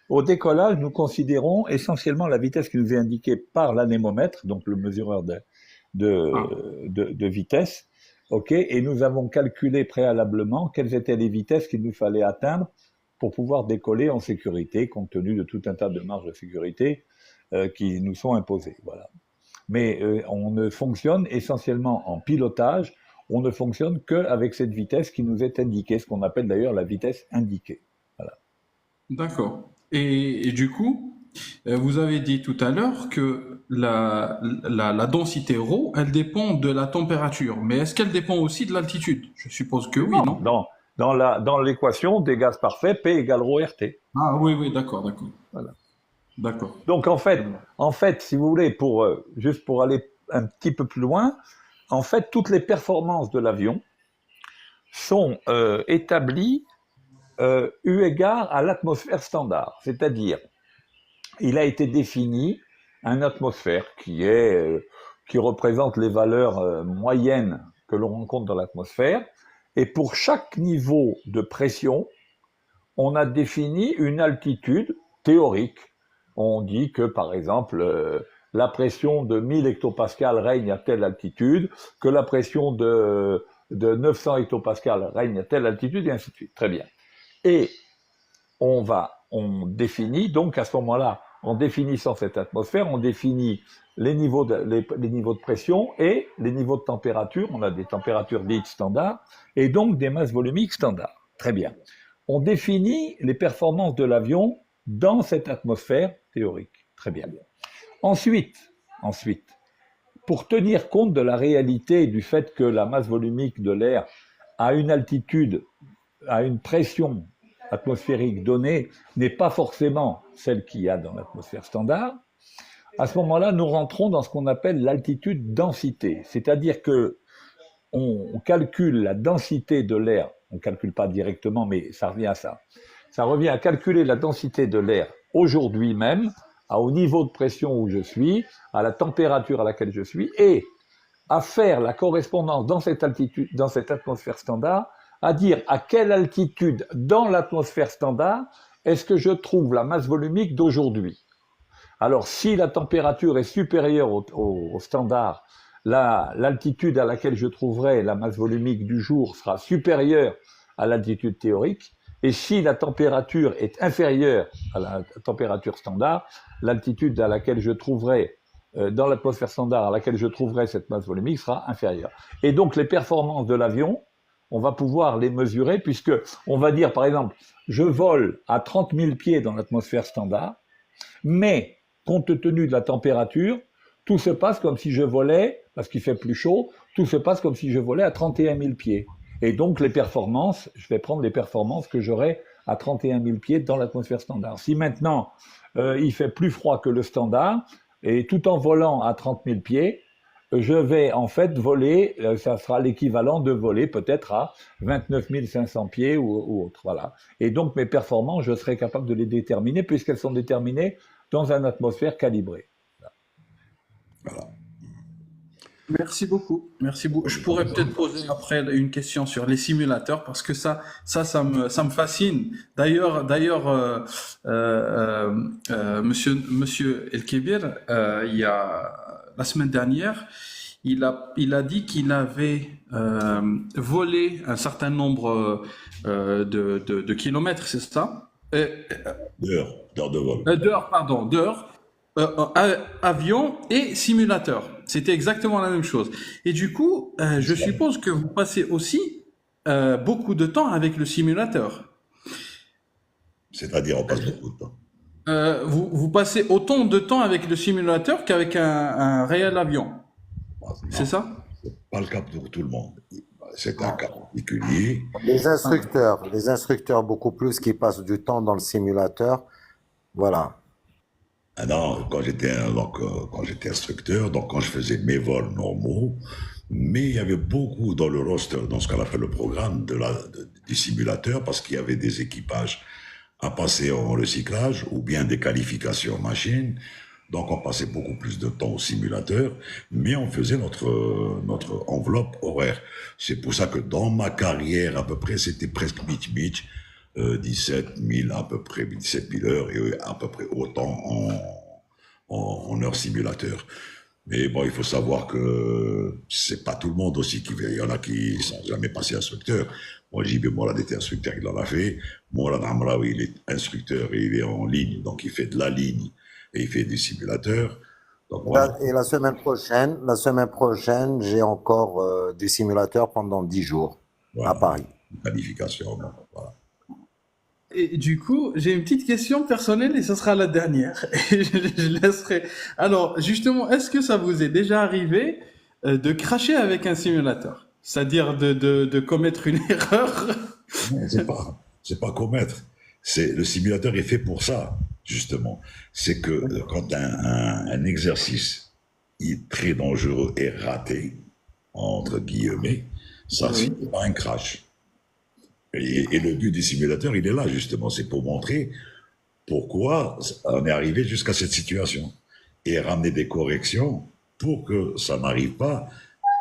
Au décollage, nous considérons essentiellement la vitesse qui nous est indiquée par l'anémomètre, donc le mesureur de vitesse, ok, et nous avons calculé préalablement quelles étaient les vitesses qu'il nous fallait atteindre pour pouvoir décoller en sécurité, compte tenu de tout un tas de marges de sécurité qui nous sont imposées. Voilà. Mais on ne fonctionne essentiellement en pilotage on ne fonctionne qu'avec cette vitesse qui nous est indiquée, ce qu'on appelle d'ailleurs la vitesse indiquée. Voilà. D'accord. Et du coup, vous avez dit tout à l'heure que la densité ρ, elle dépend de la température. Mais est-ce qu'elle dépend aussi de l'altitude? Je suppose que oui, non? Dans l'équation des gaz parfaits, P égale ρRT. Ah oui, oui, d'accord, d'accord. Voilà. D'accord. Donc en fait, si vous voulez, juste pour aller un petit peu plus loin, en fait, toutes les performances de l'avion sont établies eu égard à l'atmosphère standard. C'est-à-dire, il a été défini une atmosphère qui représente les valeurs moyennes que l'on rencontre dans l'atmosphère. Et pour chaque niveau de pression, on a défini une altitude théorique. On dit que, par exemple, la pression de 1000 hectopascales règne à telle altitude, que la pression de 900 hectopascales règne à telle altitude, et ainsi de suite. Très bien. Et on définit, donc à ce moment-là, en définissant cette atmosphère, on définit les niveaux de pression et les niveaux de température. On a des températures dites standards et donc des masses volumiques standards. Très bien. On définit les performances de l'avion dans cette atmosphère théorique. Très bien. Ensuite, pour tenir compte de la réalité du fait que la masse volumique de l'air à une altitude, à une pression atmosphérique donnée, n'est pas forcément celle qu'il y a dans l'atmosphère standard, à ce moment-là, nous rentrons dans ce qu'on appelle l'altitude densité. C'est-à-dire que on calcule la densité de l'air, on ne calcule pas directement, mais ça revient à ça. Ça revient à calculer la densité de l'air aujourd'hui même, au niveau de pression où je suis, à la température à laquelle je suis, et à faire la correspondance dans cette altitude, dans cette atmosphère standard, à dire à quelle altitude dans l'atmosphère standard est-ce que je trouve la masse volumique d'aujourd'hui. Alors, si la température est supérieure au standard, l'altitude à laquelle je trouverai la masse volumique du jour sera supérieure à l'altitude théorique. Et si la température est inférieure à la température standard, l'altitude à laquelle je trouverai, dans l'atmosphère standard à laquelle je trouverai cette masse volumique sera inférieure. Et donc, les performances de l'avion, on va pouvoir les mesurer puisque on va dire, par exemple, je vole à 30 000 pieds dans l'atmosphère standard, mais compte tenu de la température, tout se passe comme si je volais, parce qu'il fait plus chaud, tout se passe comme si je volais à 31 000 pieds. Et donc les performances, je vais prendre les performances que j'aurai à 31 000 pieds dans l'atmosphère standard. Si maintenant il fait plus froid que le standard, et tout en volant à 30 000 pieds, je vais en fait voler, ça sera l'équivalent de voler peut-être à 29 500 pieds ou autre. Voilà. Et donc mes performances, je serai capable de les déterminer puisqu'elles sont déterminées dans une atmosphère calibrée. Voilà. Merci beaucoup. Merci beaucoup. Je pourrais peut-être poser après une question sur les simulateurs parce que ça me fascine. D'ailleurs, Monsieur El-Kébir, il y a la semaine dernière, il a dit qu'il avait volé un certain nombre de kilomètres, c'est ça? D'heures de vol. D'heures. Avion et simulateur. C'était exactement la même chose. Et du coup, je suppose que vous passez aussi beaucoup de temps avec le simulateur. C'est-à-dire, on passe beaucoup de temps. Vous passez autant de temps avec le simulateur qu'avec un réel avion. C'est ça? C'est pas le cas pour tout le monde. C'est un cas particulier. Les instructeurs beaucoup plus qui passent du temps dans le simulateur. Voilà. Ah non, quand j'étais instructeur, donc quand je faisais mes vols normaux, mais il y avait beaucoup dans le roster, dans ce qu'on appelle le programme du simulateur, parce qu'il y avait des équipages à passer en recyclage ou bien des qualifications machines. Donc on passait beaucoup plus de temps au simulateur, mais on faisait notre enveloppe horaire. C'est pour ça que dans ma carrière, à peu près, c'était presque mitch-mitch. 17 000 à peu près, 17 000 heures et à peu près autant en heures simulateur. Mais bon, il faut savoir que c'est pas tout le monde aussi il y en a qui sont jamais passés instructeur. Moi, JB Mourad était instructeur, il en a fait. Mourad Amraoui, il est instructeur et il est en ligne, donc il fait de la ligne et il fait des simulateurs. Donc voilà, Et la semaine prochaine, j'ai encore des simulateurs pendant 10 jours à voilà, Paris. une planification. Voilà. Et du coup, j'ai une petite question personnelle et ce sera la dernière. Et je laisserai. Alors, justement, est-ce que ça vous est déjà arrivé de cracher avec un simulateur? C'est-à-dire de commettre une erreur? Non, c'est pas commettre. Le simulateur est fait pour ça, justement. C'est que quand un exercice très dangereux est raté, entre guillemets, ça, Oui. c'est pas un crash. Et le but du simulateur, il est là, justement. C'est pour montrer pourquoi on est arrivé jusqu'à cette situation. Et ramener des corrections pour que ça n'arrive pas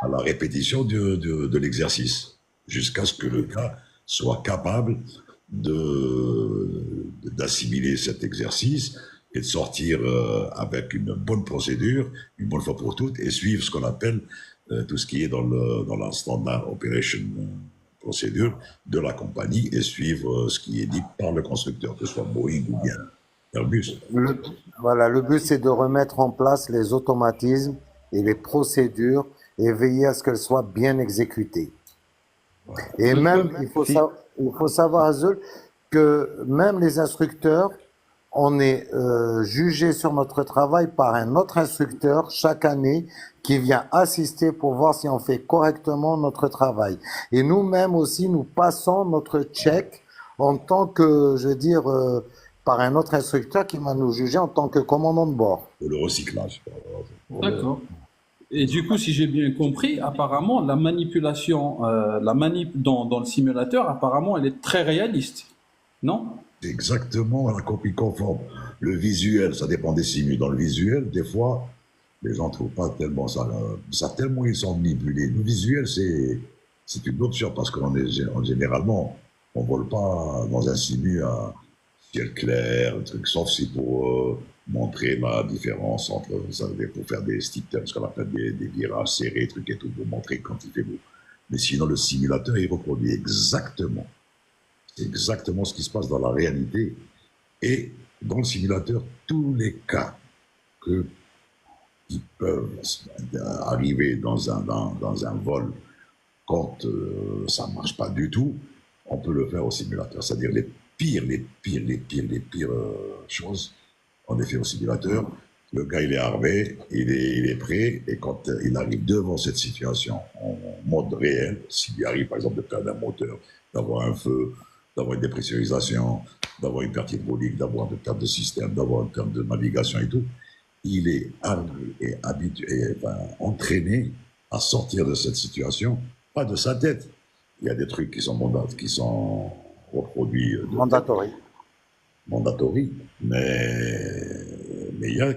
à la répétition de l'exercice. Jusqu'à ce que le gars soit capable d'assimiler cet exercice et de sortir avec une bonne procédure, une bonne fois pour toutes, et suivre ce qu'on appelle tout ce qui est dans la standard operation procédure de la compagnie et suivre ce qui est dit par le constructeur, que ce soit Boeing ou bien Airbus. Voilà, le but, c'est de remettre en place les automatismes et les procédures et veiller à ce qu'elles soient bien exécutées. Et Je même, peux- il faut savoir, Azul, que même les instructeurs, on est jugé sur notre travail par un autre instructeur chaque année qui vient assister pour voir si on fait correctement notre travail. Et nous-mêmes aussi, nous passons notre check en tant que, je veux dire, par un autre instructeur qui va nous juger en tant que commandant de bord. Pour le recyclage. D'accord. Et du coup, si j'ai bien compris, apparemment, la manipulation, la manip dans le simulateur, apparemment, elle est très réaliste. Non? C'est exactement la copie conforme. Le visuel, ça dépend des simus. Dans le visuel, des fois, les gens ne trouvent pas tellement ça. Ça tellement ils sont manipulés. Le visuel, c'est une autre chose parce généralement, on ne vole pas dans un simu à ciel clair, un truc, sauf si pour montrer la différence entre, ça veut dire pour faire des stick turns, ce qu'on appelle des virages serrés, trucs et tout, pour montrer quand il fait beau. Mais sinon, le simulateur, il reproduit exactement. C'est exactement ce qui se passe dans la réalité. Et dans le simulateur, tous les cas qui peuvent arriver dans un vol quand ça ne marche pas du tout, on peut le faire au simulateur. C'est-à-dire les pires choses, on les fait au simulateur. Le gars, il est armé, il est prêt, et quand il arrive devant cette situation en mode réel, s'il lui arrive par exemple de perdre un moteur, d'avoir un feu, d'avoir une dépressurisation, d'avoir une perte hydraulique, d'avoir une perte de système, d'avoir une perte de navigation et tout, il est armé et habitué, entraîné à sortir de cette situation, pas de sa tête. Il y a des trucs qui sont reproduits mandatory, mais il y a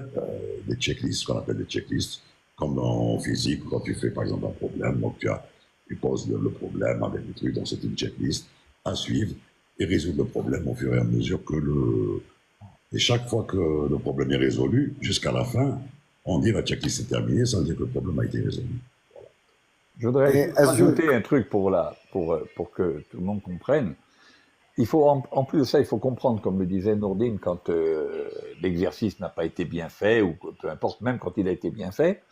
des checklists, ce qu'on appelle des checklists, comme en physique, quand tu fais par exemple un problème, donc tu poses le problème avec des trucs, donc c'est une checklist à suivre et résoudre le problème au fur et à mesure et chaque fois que le problème est résolu, jusqu'à la fin, on dit la checklist est terminée, ça veut dire que le problème a été résolu. Je voudrais ajouter un truc pour que tout le monde comprenne. Il faut, en plus de ça, il faut comprendre, comme le disait Nourdine, quand l'exercice n'a pas été bien fait, ou peu importe, même quand il a été bien fait,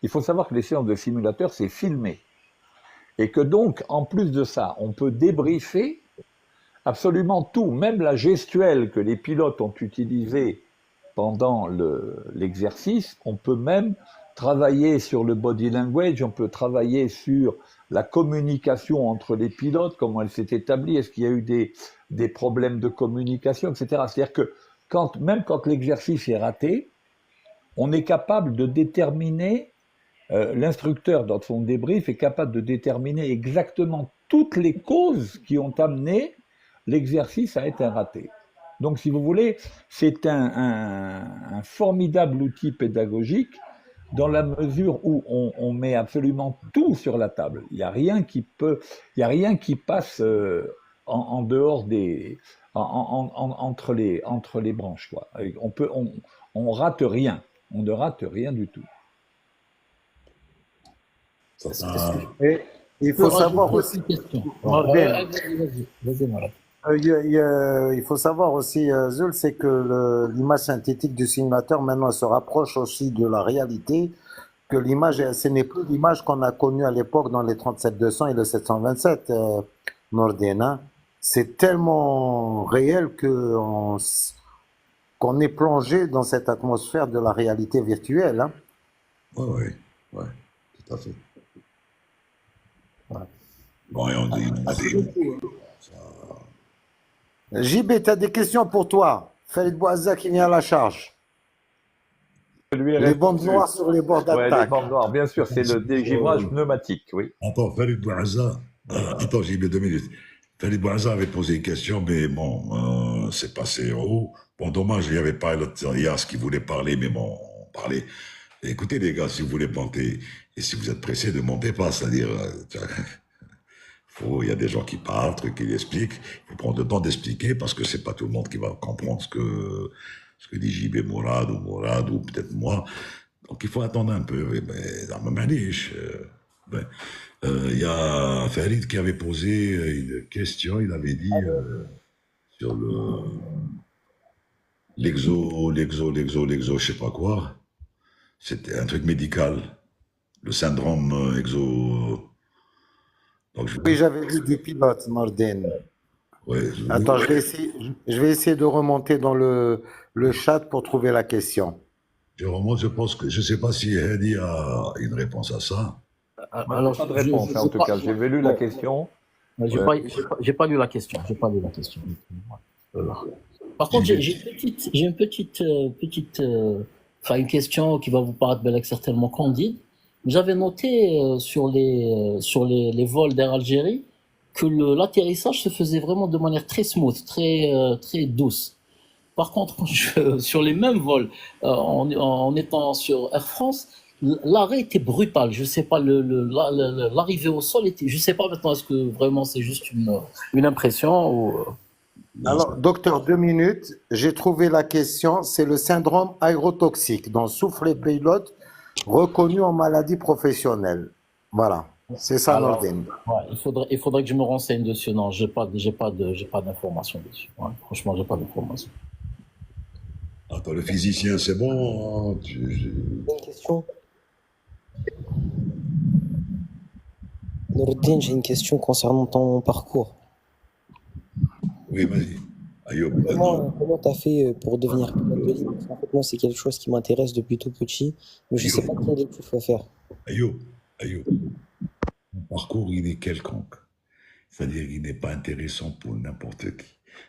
il faut savoir que les séances de simulateur, c'est filmé. Et que donc, en plus de ça, on peut débriefer absolument tout, même la gestuelle que les pilotes ont utilisée pendant l'exercice, on peut même travailler sur le body language, on peut travailler sur la communication entre les pilotes, comment elle s'est établie, est-ce qu'il y a eu des problèmes de communication, etc. C'est-à-dire que même quand l'exercice est raté, on est capable de déterminer, l'instructeur dans son débrief est capable de déterminer exactement toutes les causes qui ont amené l'exercice à être un raté. Donc, si vous voulez, c'est un formidable outil pédagogique dans la mesure où on met absolument tout sur la table. Il n'y a rien qui passe en dehors entre les branches, quoi. On rate rien. On ne rate rien du tout. Et il faut savoir aussi. Vas-y, Malak. Il faut savoir aussi, Zul, c'est que l'image synthétique du simulateur maintenant elle se rapproche aussi de la réalité, que l'image, ce n'est plus l'image qu'on a connue à l'époque dans les 37-200 et le 727, Nordin, hein. C'est tellement réel qu'on est plongé dans cette atmosphère de la réalité virtuelle, hein. Ouais, ouais, tout à fait. Ouais. Bon, et on dit, Merci beaucoup, hein. JB, tu as des questions pour toi. Farid Bouazza qui vient à la charge. Lui est Les bandes répondu. noires sur les bords Ouais, les d'attaque. bandes noires, bien sûr, c'est le dégivrage pneumatique, oui. Attends, Farid Bouazza, attends, j'y mets 2 minutes. Farid Bouazza avait posé une question, mais bon, c'est passé en haut. Bon, dommage, il n'y avait pas Yas qui voulait parler, mais bon, on parlait. Écoutez, les gars, si vous voulez monter, et si vous êtes pressés, ne montez pas, c'est-à-dire, il y a des gens qui parlent, trucs qui expliquent. Il faut prendre le temps d'expliquer parce que c'est pas tout le monde qui va comprendre ce que dit JB Mourad ou peut-être moi. Donc il faut attendre un peu. Mais dans ma maniche, il y a Farid qui avait posé une question. Il avait dit sur l'exo, je sais pas quoi. C'était un truc médical. Le syndrome exo. Donc, Oui, j'avais vu du pilote, Nordin. ouais, Attends, je vais essayer de remonter dans le chat pour trouver la question. je pense que je ne sais pas si Hedy a une réponse à ça. Moi, Alors, j'ai pas de réponse, en tout cas. J'ai lu la question. J'ai pas lu la question. J'ai pas lu la question. Voilà. Par contre, j'ai une petite, enfin une question qui va vous paraître certainement candide. J'avais noté sur les vols d'Air Algérie que l'atterrissage se faisait vraiment de manière très smooth, très douce. Par contre, sur les mêmes vols, en étant sur Air France, l'arrêt était brutal. Je sais pas, l'arrivée au sol était. Je sais pas maintenant, est-ce que vraiment c'est juste une impression ou. Alors, docteur, 2 minutes. J'ai trouvé la question. C'est le syndrome aérotoxique dont souffrent les pilotes reconnus en maladie professionnelle. Voilà. C'est ça, Alors, Nordin. ouais, il faudrait que je me renseigne dessus. Non, j'ai pas d'informations dessus. Ouais, franchement, j'ai pas d'informations. Attends, le physicien, c'est bon, hein, Une question. Noureddin, j'ai une question concernant ton parcours. Oui, vas-y. Ayoub, Comment tu as fait pour devenir pilote de ligne? Parce qu'en fait, moi, c'est quelque chose qui m'intéresse depuis tout petit, mais je ne sais pas quel étude il faut faire. Ayoub, mon parcours, il est quelconque. C'est-à-dire qu'il n'est pas intéressant pour n'importe qui.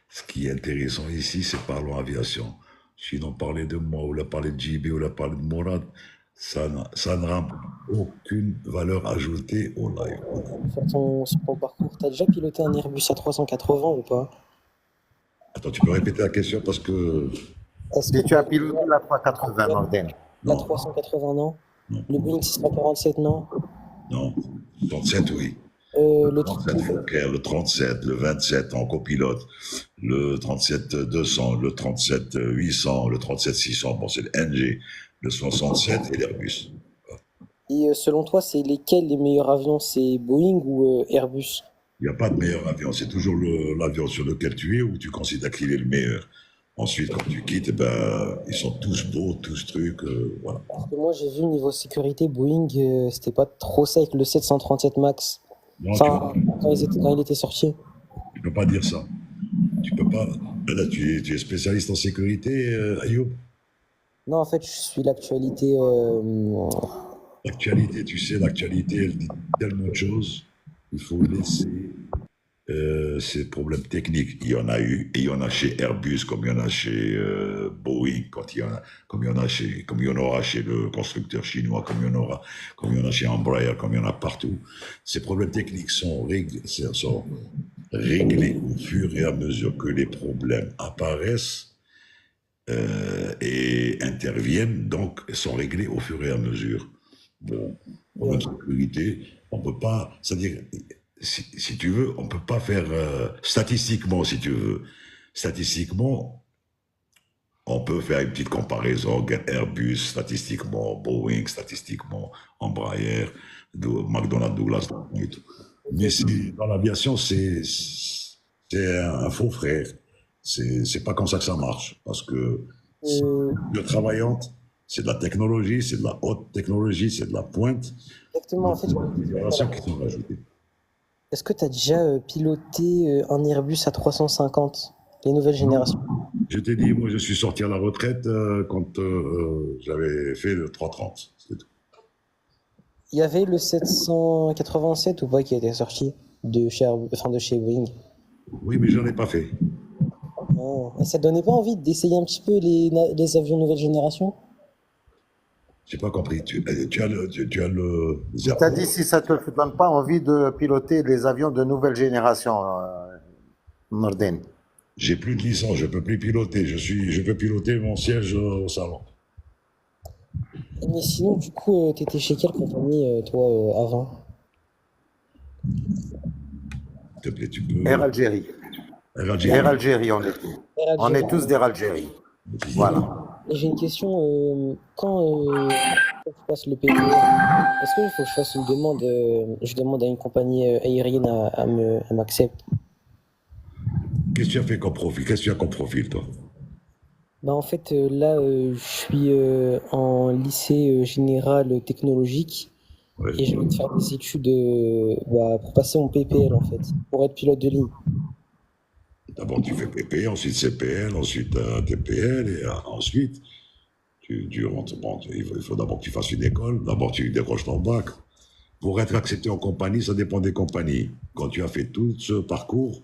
Ce qui est intéressant ici, c'est parlons aviation. Sinon, parler de moi, ou la parler de JB, ou la parler de Mourad, ça ne rend aucune valeur ajoutée au live. Sur ton parcours, tu as déjà piloté un Airbus A380 ou pas? Attends, tu peux répéter la question parce que... Est-ce que tu as piloté la 380, Nordin? La Non, 380, non? non, Le Boeing 647, non? non. 37, oui. Le Le 37 Fokker, le 37, le 27 en copilote, le 37-200, le 37-800, le 37-600, bon, c'est le NG, le 67 et l'Airbus. Et selon toi, c'est lesquels les meilleurs avions? C'est Boeing ou Airbus? Il n'y a pas de meilleur avion, c'est toujours l'avion sur lequel tu es où tu considères qu'il est le meilleur. Ensuite, quand tu quittes, ils sont tous beaux, tous trucs, voilà. Parce que moi, j'ai vu niveau sécurité, Boeing, c'était pas trop ça avec le 737 MAX. Non, Enfin, quand il était sorti. tu peux pas dire ça. Tu peux pas. Là, tu es spécialiste en sécurité, Ayoub. Non, en fait, je suis l'actualité. L'actualité, tu sais, l'actualité, elle dit tellement de choses. Il faut laisser ces problèmes techniques. Il y en a eu, et il y en a chez Airbus, comme il y en a chez Boeing, comme il y en aura chez le constructeur chinois, comme il y en a chez Embraer, comme il y en a partout. Ces problèmes techniques sont réglés au fur et à mesure que les problèmes apparaissent et interviennent, donc sont réglés au fur et à mesure. Bon, pour la sécurité, on peut pas, c'est-à-dire, si tu veux, on peut pas faire statistiquement, si tu veux. Statistiquement, on peut faire une petite comparaison, Airbus, statistiquement, Boeing, statistiquement, Embraer, McDonnell Douglas et tout. Mais dans l'aviation, c'est C'est un faux frère. C'est pas comme ça que ça marche. Parce que Euh, le travaillante, c'est de la technologie, c'est de la haute technologie, c'est de la pointe. Exactement, en Donc, fait, il y a des générations qui sont rajoutées. est-ce que tu as déjà piloté un Airbus A350, les nouvelles générations? Je t'ai dit, moi, je suis sorti à la retraite quand j'avais fait le 330. C'est tout. Il y avait le 787 ou pas qui était sorti de chez Boeing? Oui, mais j'en ai pas fait. Oh. Et ça te donnait pas envie d'essayer un petit peu les avions nouvelle génération? J'ai pas compris. Tu as le Je t'ai dit si ça te donne pas envie de piloter les avions de nouvelle génération, Nordin. J'ai plus de licence, je peux plus piloter. Je peux piloter mon siège au salon. Mais sinon, du coup, t'étais chez quelle compagnie, toi, avant? S'il te plaît, tu peux. Air Algérie. Air Algérie. Air Algérie, on est tous. Air On est Algérie. tous d'Air Algérie. Voilà. Et j'ai une question, quand je passe le PPR, est-ce qu'il faut que je fasse une demande, je demande à une compagnie aérienne à m'accepter? Qu'est-ce que tu as fait comme profil? Qu'est-ce que tu as comme profil, toi? Bah en fait, là, je suis en lycée général technologique Ouais. et je vais faire des études pour passer mon PPL en fait, pour être pilote de ligne. D'abord, tu fais PP, ensuite CPL, ensuite TPL, et ensuite, tu rentres. Bon, il faut d'abord que tu fasses une école, d'abord tu décroches ton bac. Pour être accepté en compagnie, ça dépend des compagnies. Quand tu as fait tout ce parcours,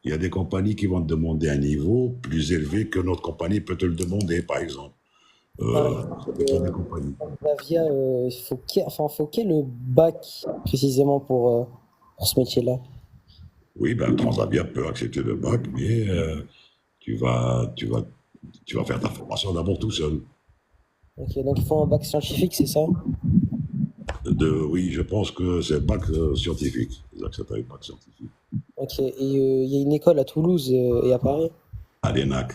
il y a des compagnies qui vont te demander un niveau plus élevé que notre compagnie peut te le demander, par exemple. Ça dépend des compagnies. Via, faut quel bac précisément pour ce métier-là? Oui, ben, Transavia peut accepter le bac, mais tu vas faire ta formation d'abord tout seul. Ok, donc il faut un bac scientifique, c'est ça? Oui, je pense que c'est bac scientifique. Ils acceptent avec bac scientifique. Ok, et il y a une école à Toulouse et à Paris? À l'ENAC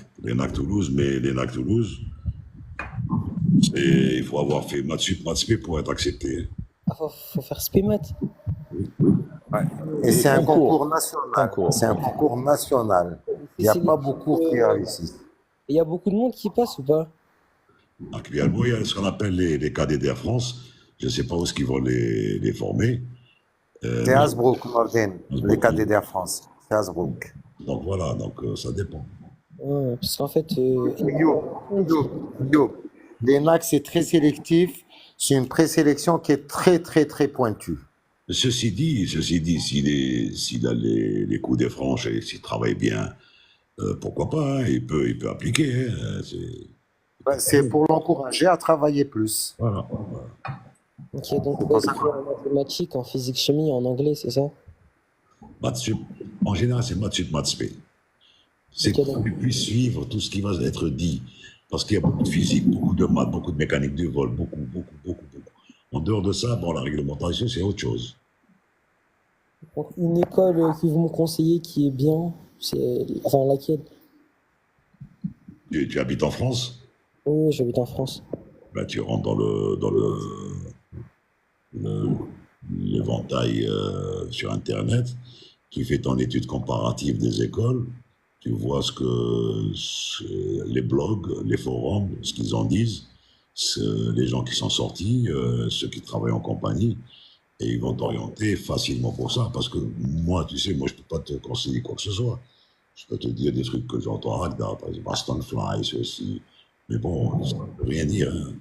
Toulouse, mais l'ENAC Toulouse, il faut avoir fait maths sup, maths spé pour être accepté. Ah, faut faire SPMAT. Et c'est un concours Un national. cours. C'est un concours national. Il n'y a pas beaucoup qui réussissent. Il y a beaucoup de monde qui passe ou pas? Actuellement, il y a ce qu'on appelle les cadets d'Air France. Je ne sais pas où est-ce qu'ils vont les former. C'est Hasbrook, Nordin, les cadets d'Air France. C'est Hasbrook. Donc voilà, donc ça dépend. Ouais, parce qu'en fait, L'ENAC, c'est très sélectif. C'est une présélection qui est très, très, très pointue. Ceci dit, s'il a les coups des franches et s'il travaille bien, pourquoi pas, hein, il peut appliquer. Hein, C'est pour l'encourager à travailler plus. voilà. ok, donc en mathématiques, en physique, chimie, en anglais, c'est ça? Maths sup, en général, c'est maths sup, maths spé. C'est Ok, pour qu'il puisse suivre tout ce qui va être dit. Parce qu'il y a beaucoup de physique, beaucoup de maths, beaucoup de mécanique du vol, beaucoup. En dehors de ça, bon, la réglementation, c'est autre chose. Donc, une école que vous me conseillez qui est bien, c'est enfin laquelle? Tu habites en France, Oui, j'habite en France. ben, tu rentres dans l'éventail sur Internet, tu fais ton étude comparative des écoles, tu vois les blogs, les forums, ce qu'ils en disent, les gens qui sont sortis, ceux qui travaillent en compagnie, et ils vont t'orienter facilement pour ça. Parce que moi, tu sais, moi, je peux pas te conseiller quoi que ce soit. Je peux te dire des trucs que j'entends à Agda, par exemple, Aston Fly, ceci. Mais bon, ça ne veut rien dire. Hein.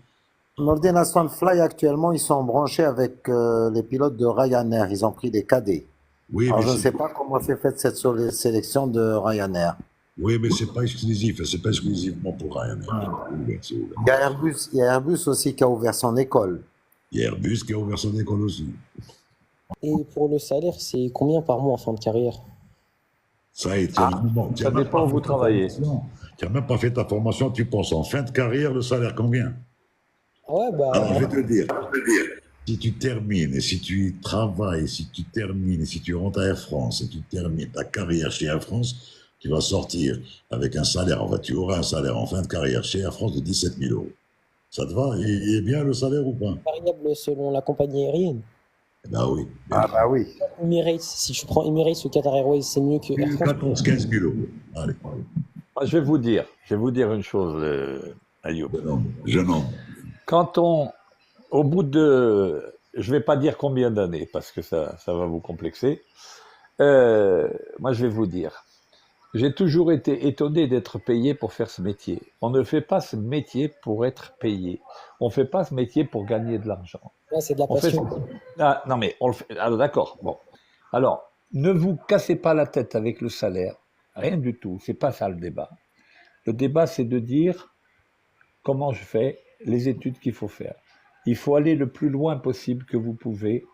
Nordin Aston Fly, actuellement, ils sont branchés avec les pilotes de Ryanair. Ils ont pris des cadets. Oui, Alors, mais je ne sais pas comment s'est faite cette sélection de Ryanair. oui, mais c'est pas exclusif. C'est pas exclusivement pour Ryanair. C'est ouvert. Il y a Airbus aussi qui a ouvert son école. Il y a Airbus qui a ouvert son école aussi. Et pour le salaire, c'est combien par mois en fin de carrière? Ça a été. Bon, Ça dépend où vous travaillez. Tu n'as même pas fait ta formation, tu penses en fin de carrière, le salaire combien? Ah ouais, bah, Alors, je vais te dire. Si tu termines, et si tu travailles, si tu termines, et si tu rentres à Air France, et tu termines ta carrière chez Air France, tu vas sortir avec un salaire, enfin, tu auras un salaire en fin de carrière chez Air France de 17 000 euros. Ça te va? Il est bien le salaire ou pas? variable selon la compagnie aérienne. Ben oui. Ah bah oui. Emirates, si tu prends Emirates ou Qatar Airways, c'est mieux que Air France. 14-15 000 euros. Allez, Je vais vous dire une chose, Ayoub. jeune homme. Quand au bout de, je vais pas dire combien d'années, parce que ça va vous complexer. Moi, je vais vous dire. J'ai toujours été étonné d'être payé pour faire ce métier. On ne fait pas ce métier pour être payé. On fait pas ce métier pour gagner de l'argent. Ouais, c'est de la On fait... passion. Ah, non, mais on le fait. Alors, d'accord. Bon. Alors, ne vous cassez pas la tête avec le salaire. Rien du tout. C'est pas ça le débat. Le débat, c'est de dire comment je fais les études qu'il faut faire. Il faut aller le plus loin possible que vous pouvez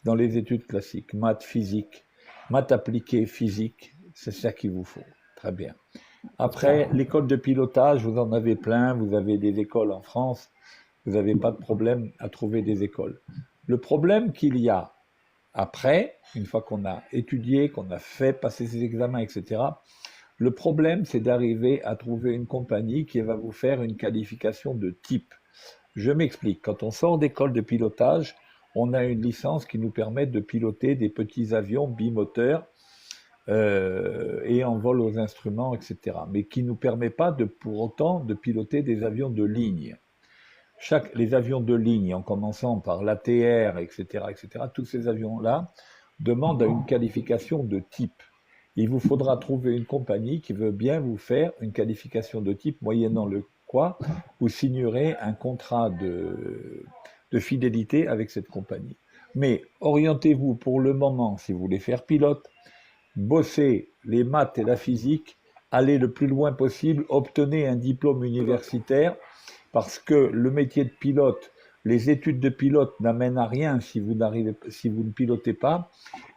dans les études classiques, maths, physique, maths appliquées, physique, c'est ça qu'il vous faut. Très bien. Après, l'école de pilotage, vous en avez plein, vous avez des écoles en France, vous n'avez pas de problème à trouver des écoles. Le problème qu'il y a après, une fois qu'on a étudié, qu'on a fait passer ses examens, etc., le problème, c'est d'arriver à trouver une compagnie qui va vous faire une qualification de type. Je m'explique. Quand on sort d'école de pilotage, on a une licence qui nous permet de piloter des petits avions bimoteurs et en vol aux instruments, etc. Mais qui ne nous permet pas pour autant de piloter des avions de ligne. Les avions de ligne, en commençant par l'ATR, etc., tous ces avions-là demandent une qualification de type. Il vous faudra trouver une compagnie qui veut bien vous faire une qualification de type, moyennant le quoi vous signerez un contrat de fidélité avec cette compagnie. Mais orientez-vous pour le moment, si vous voulez faire pilote, bossez les maths et la physique, allez le plus loin possible, obtenez un diplôme universitaire, parce que le métier de pilote, les études de pilote n'amènent à rien si vous ne pilotez pas.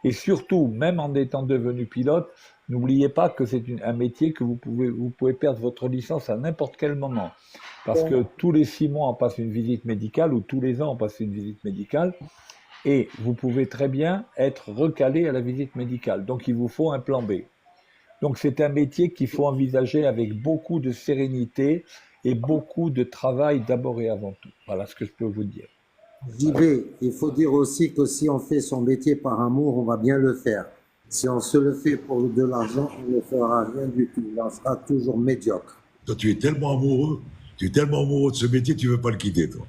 Et surtout, même en étant devenu pilote, n'oubliez pas que c'est un métier que vous pouvez perdre votre licence à n'importe quel moment. Parce que tous les 6 mois, on passe une visite médicale, ou tous les ans, on passe une visite médicale. Et vous pouvez très bien être recalé à la visite médicale. Donc, il vous faut un plan B. Donc, c'est un métier qu'il faut envisager avec beaucoup de sérénité et beaucoup de travail d'abord et avant tout. Voilà ce que je peux vous dire. JB, il faut dire aussi que si on fait son métier par amour, on va bien le faire. Si on se le fait pour de l'argent, on ne fera rien du tout. On sera toujours médiocre. Toi, tu es tellement amoureux de ce métier, tu ne veux pas le quitter, toi.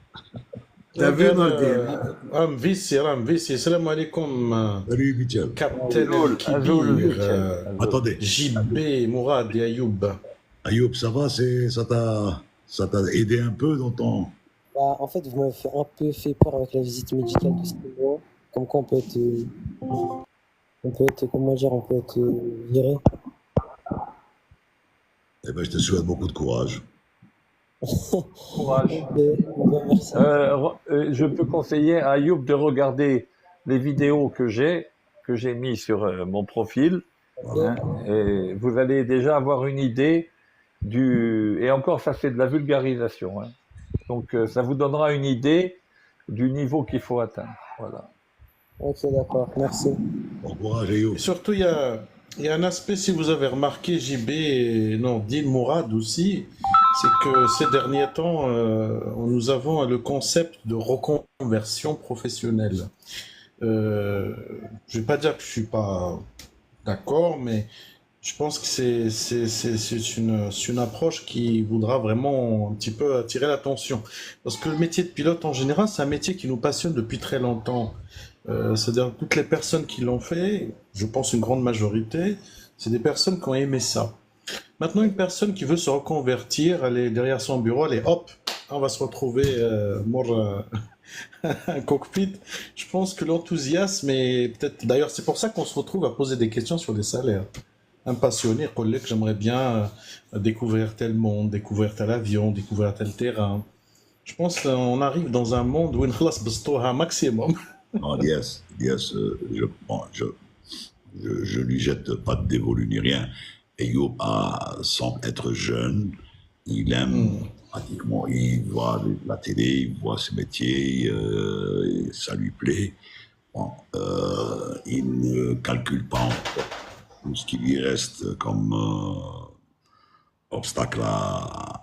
T'as vu, Nordin? Ramvis, salam alaikum. Salut, Michel. Captain Kibir, Attendez. JB, Mourad et Ayoub. Ayoub, ça va, ça t'a aidé un peu dans ton... Bah, en fait, vous m'avez un peu fait peur avec la visite médicale de 6 mois. Comme quoi on peut être viré. Eh ben, je te souhaite beaucoup de courage. Courage. Merci. Je peux conseiller à Ayoub de regarder les vidéos que j'ai mis sur mon profil. Hein, et vous allez déjà avoir une idée et encore ça c'est de la vulgarisation. Hein. Donc ça vous donnera une idée du niveau qu'il faut atteindre. Voilà. Ok, d'accord, merci. Bon courage, Ayoub. Et surtout, il y a un aspect, si vous avez remarqué, JB et Nordin, Mourad aussi, c'est que ces derniers temps, nous avons le concept de reconversion professionnelle. Je ne vais pas dire que je ne suis pas d'accord, mais je pense que c'est une approche qui voudra vraiment un petit peu attirer l'attention. Parce que le métier de pilote, en général, c'est un métier qui nous passionne depuis très longtemps. C'est-à-dire toutes les personnes qui l'ont fait, je pense une grande majorité, c'est des personnes qui ont aimé ça. Maintenant, une personne qui veut se reconvertir, elle est derrière son bureau, elle est hop, on va se retrouver un cockpit. Je pense que l'enthousiasme est peut-être... D'ailleurs, c'est pour ça qu'on se retrouve à poser des questions sur les salaires. Un passionné, un collègue, j'aimerais bien découvrir tel monde, découvrir tel avion, découvrir tel terrain. Je pense qu'on arrive dans un monde où on a un maximum. Non, yes, je lui jette pas de dévolu ni rien. Ayoub, sans être jeune, il aime pratiquement, il voit la télé, il voit ce métier, ça lui plaît. Bon, il ne calcule pas en fait tout ce qui lui reste comme obstacle à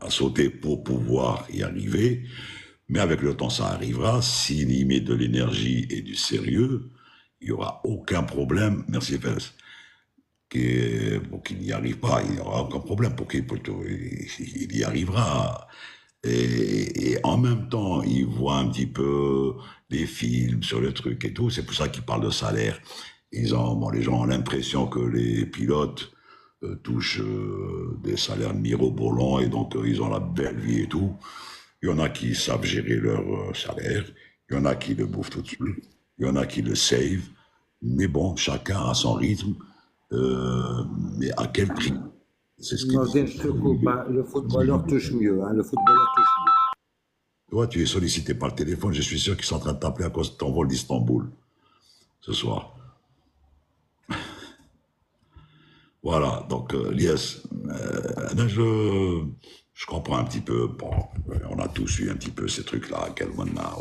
sauter pour pouvoir y arriver. Mais avec le temps, ça arrivera. S'il y met de l'énergie et du sérieux, il n'y aura aucun problème. Merci, Fès. Pour qu'il n'y arrive pas, il n'y aura aucun problème. Il y arrivera. Et en même temps, il voit un petit peu des films sur le truc et tout. C'est pour ça qu'ils parlent de salaire. Les gens ont l'impression que les pilotes touchent des salaires mirobolants et donc ils ont la belle vie et tout. Il y en a qui savent gérer leur salaire. Il y en a qui le bouffent tout de suite. Il y en a qui le save. Mais bon, chacun a son rythme. Mais à quel prix? C'est ce qui Nordin, je te coupe, hein. Le footballeur touche mieux. Hein. Le footballeur touche mieux. Toi, tu es sollicité par le téléphone. Je suis sûr qu'ils sont en train de t'appeler à cause de ton vol d'Istanbul ce soir. Voilà, donc Lies, là, je comprends un petit peu. Bon, on a tous eu un petit peu ces trucs-là.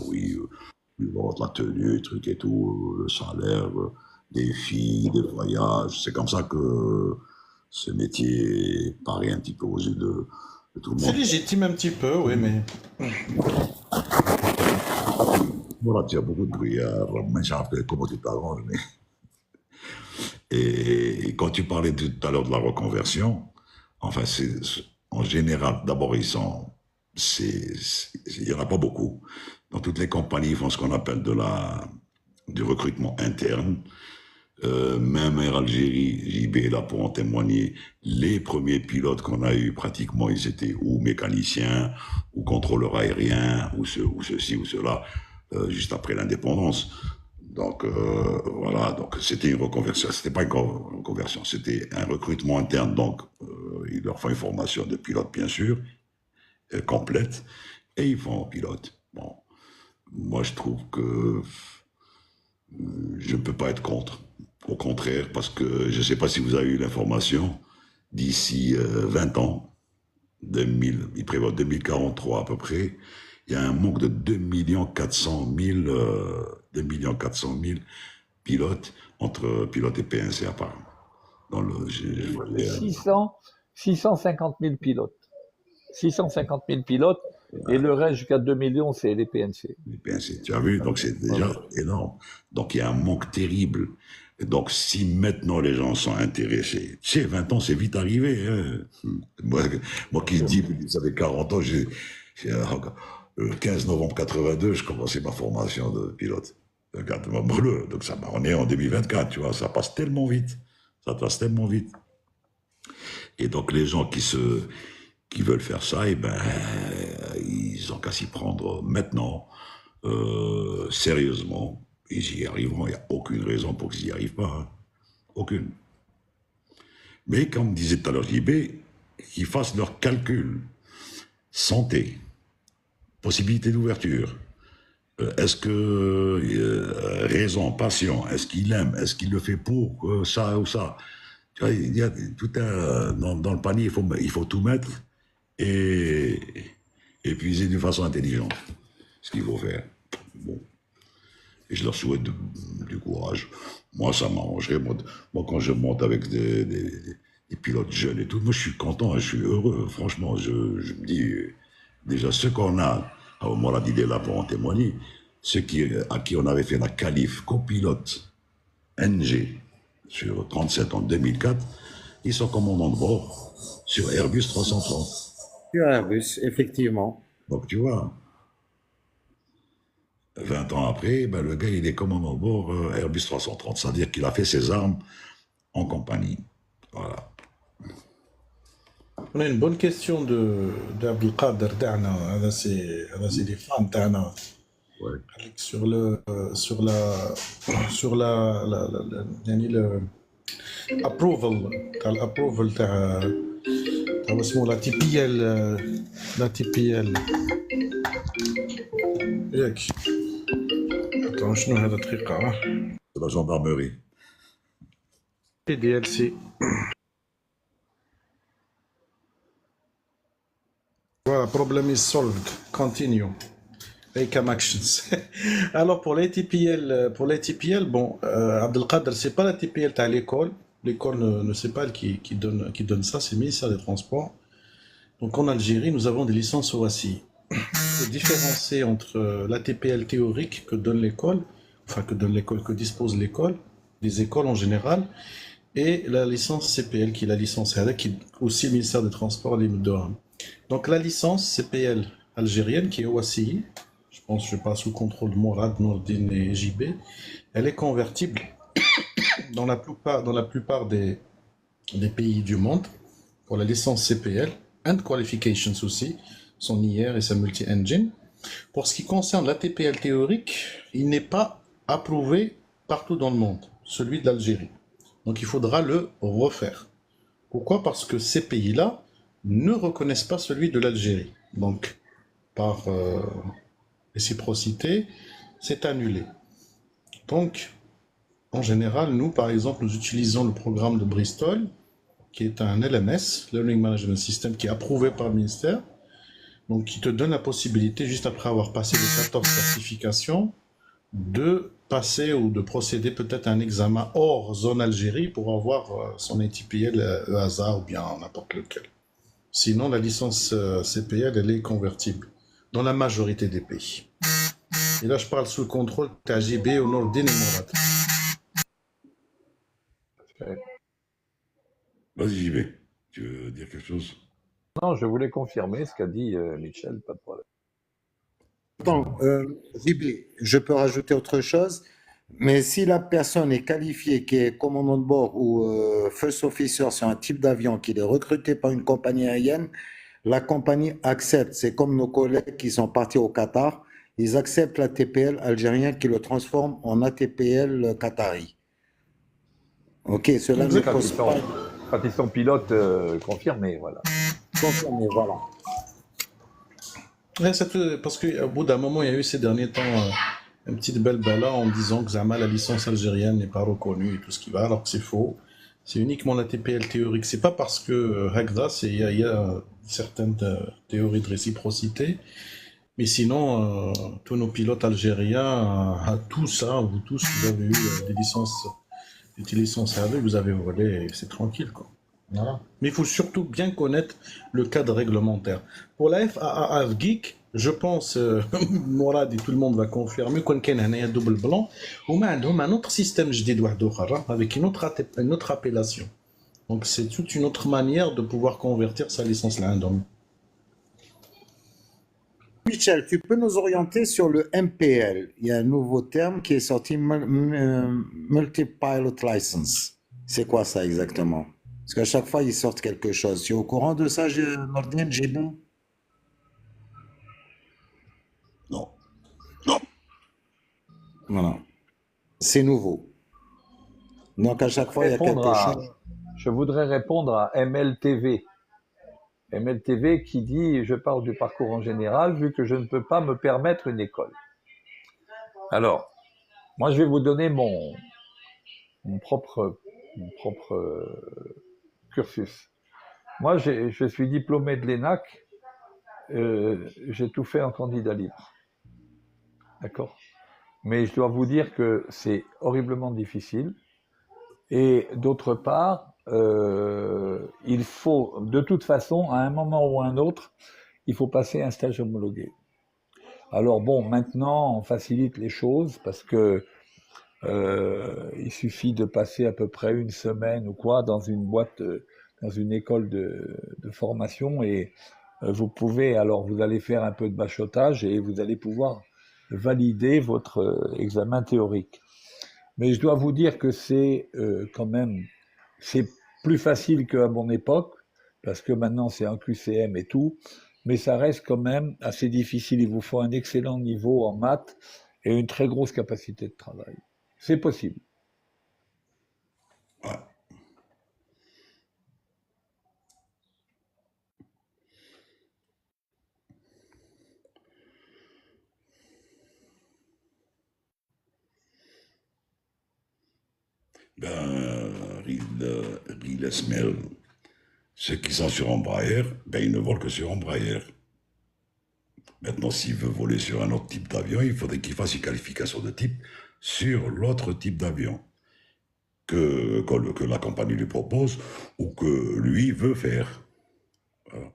Oui, la tenue, trucs et tout, le salaire, des filles, des voyages. C'est comme ça que ce métier paraît un petit peu aux yeux de tout le C'est monde. légitime un petit peu, oui, mais... Voilà, tu as beaucoup de bruit. Mais j'ai rappelé comment tu t'arranges. Mais... Et quand tu parlais tout à l'heure de la reconversion, enfin, en général, d'abord, il n'y en a pas beaucoup. Dans toutes les compagnies, ils font ce qu'on appelle du recrutement interne. Même Air Algérie, JB est là pour en témoigner, les premiers pilotes qu'on a eus, pratiquement, ils étaient ou mécaniciens, ou contrôleurs aériens, ou ceci, ou cela, juste après l'indépendance. Donc voilà, donc c'était une reconversion, c'était pas une reconversion, c'était un recrutement interne. Donc ils leur font une formation de pilote, bien sûr, complète, et ils font pilote. Bon, moi je trouve que je ne peux pas être contre. Au contraire, parce que je ne sais pas si vous avez eu l'information, d'ici 20 ans, il prévoit 2043 à peu près, il y a un manque de 2 400 000 pilotes, entre pilotes et PNC apparemment. Dans le, 650 000 pilotes. 650 000 pilotes, et le reste jusqu'à 2 millions, c'est les PNC. Les PNC, tu as vu, donc c'est déjà énorme. Donc il y a un manque terrible. Et donc si maintenant les gens sont intéressés, tu sais, 20 ans, c'est vite arrivé. Hein. Moi qui dis, ça fait 40 ans, le 15 novembre 82, je commençais ma formation de pilote. Donc ça, on est en 2024, tu vois, ça passe tellement vite. Ça passe tellement vite. Et donc les gens qui veulent faire ça, eh ben, ils ont qu'à s'y prendre maintenant, sérieusement. Ils y arriveront, il n'y a aucune raison pour qu'ils n'y arrivent pas. Hein. Aucune. Mais comme disait tout à l'heure JB, qu'ils fassent leurs calculs. Santé, possibilité d'ouverture. Est-ce que raison, passion, est-ce qu'il aime, est-ce qu'il le fait pour ça ou ça? Tu vois, il y a tout dans le panier, il faut tout mettre et puiser d'une façon intelligente. Ce qu'il faut faire. Bon. Et je leur souhaite du courage. Moi, ça m'arrangerait. Moi, quand je monte avec des pilotes jeunes et tout, moi, je suis content, je suis heureux. Franchement, je me dis, déjà, ceux qu'on a, Mourad il est là pour en témoigner, ceux à qui on avait fait la qualif copilote NG sur 37 en 2004, ils sont commandants de bord sur Airbus 330. Sur Airbus, effectivement. Donc, tu vois, 20 ans après, ben, le gars, il est commandant de bord Airbus 330. C'est-à-dire qu'il a fait ses armes en compagnie. Voilà. On a une bonne question d'Abdelkader Dana. C'est des fans Dana. Ouais. Sur l'approval la TPL ياك attends شنو هذا دقيقة C'est la gendarmerie. PDLC voilà problem is solved continue Icam actions. Alors pour les TPL, bon, Abdelkader, c'est pas la TPL à l'école. L'école ne sait pas qui donne ça, c'est le ministère des Transports. Donc en Algérie, nous avons des licences OACI. faut différencier entre l'ATPL théorique que donne l'école, enfin que dispose l'école, les écoles en général, et la licence CPL qui est la licence RD, qui est aussi le ministère des Transports et de Ham. Donc la licence CPL algérienne qui est OACI, je pense que je passe sous contrôle de Mourad, Nourdine et JB, elle est convertible dans la plupart des pays du monde pour la licence CPL, and qualifications aussi, son IR et sa multi-engine. Pour ce qui concerne l'ATPL théorique, il n'est pas approuvé partout dans le monde, celui de l'Algérie. Donc il faudra le refaire. Pourquoi? Parce que ces pays-là ne reconnaissent pas celui de l'Algérie. Donc, par réciprocité, c'est annulé. Donc, en général, nous, par exemple, nous utilisons le programme de Bristol, qui est un LMS, Learning Management System, qui est approuvé par le ministère, donc qui te donne la possibilité, juste après avoir passé les 14 certifications, de passer ou de procéder peut-être à un examen hors zone Algérie pour avoir son ATPL EASA ou bien n'importe lequel. Sinon, la licence CPL, elle est convertible dans la majorité des pays. Et là, je parle sous le contrôle de JB, Nourdine et Mourad. Vas-y, JB. Tu veux dire quelque chose? Non, je voulais confirmer ce qu'a dit Michel, pas de problème. Bon, JB, je peux rajouter autre chose, mais si la personne est qualifiée, qui est commandant de bord ou first officer sur un type d'avion, qu'il est recruté par une compagnie aérienne, la compagnie accepte. C'est comme nos collègues qui sont partis au Qatar, ils acceptent l'ATPL algérien qui le transforme en ATPL qatari. Ok, cela ne pose pas. Quand ils sont pilotes confirmés, voilà. Confirmé, voilà. Ouais, parce qu'au bout d'un moment, il y a eu ces derniers temps un petit belbala en disant que Zama, la licence algérienne n'est pas reconnue et tout ce qui va, alors que c'est faux. C'est uniquement la TPL théorique. C'est pas parce que Hagda, il y a certaines théories de réciprocité, mais sinon, tous nos pilotes algériens, tous, vous tous, vous avez eu des licences avec, vous avez volé, c'est tranquille, quoi. Voilà. Mais il faut surtout bien connaître le cadre réglementaire. Pour la FAA Geek, je pense, Mourad et tout le monde va confirmer qu'on a un double blanc, ou un autre système avec une autre appellation. Donc c'est toute une autre manière de pouvoir convertir sa licence là. Michel, tu peux nous orienter sur le MPL. Il y a un nouveau terme qui est sorti, Multi-Pilot License. C'est quoi ça exactement? Parce qu'à chaque fois, ils sortent quelque chose. Tu es au courant de ça, Nordine, Jébou? Non. Non. Voilà. C'est nouveau. Donc à chaque fois, il y a quelque chose. Je voudrais répondre à MLTV. MLTV qui dit « Je parle du parcours en général vu que je ne peux pas me permettre une école ». Alors, moi je vais vous donner mon propre cursus. Moi je suis diplômé de l'ENAC, j'ai tout fait en candidat libre. D'accord ? Mais je dois vous dire que c'est horriblement difficile. Et d'autre part, il faut, de toute façon, à un moment ou à un autre, il faut passer un stage homologué. Alors bon, maintenant, on facilite les choses parce que il suffit de passer à peu près une semaine ou quoi dans une boîte, dans une école de formation et vous pouvez, alors vous allez faire un peu de bachotage et vous allez pouvoir valider votre examen théorique. Mais je dois vous dire que c'est quand même, c'est plus facile qu'à mon époque, parce que maintenant c'est un QCM et tout, mais ça reste quand même assez difficile. Il vous faut un excellent niveau en maths et une très grosse capacité de travail. C'est possible. Ouais. Ril Esmel, ceux qui sont sur Embraer, ils ne volent que sur Embraer. Maintenant, s'il veut voler sur un autre type d'avion, il faudrait qu'il fasse une qualification de type sur l'autre type d'avion que la compagnie lui propose ou que lui veut faire. Voilà.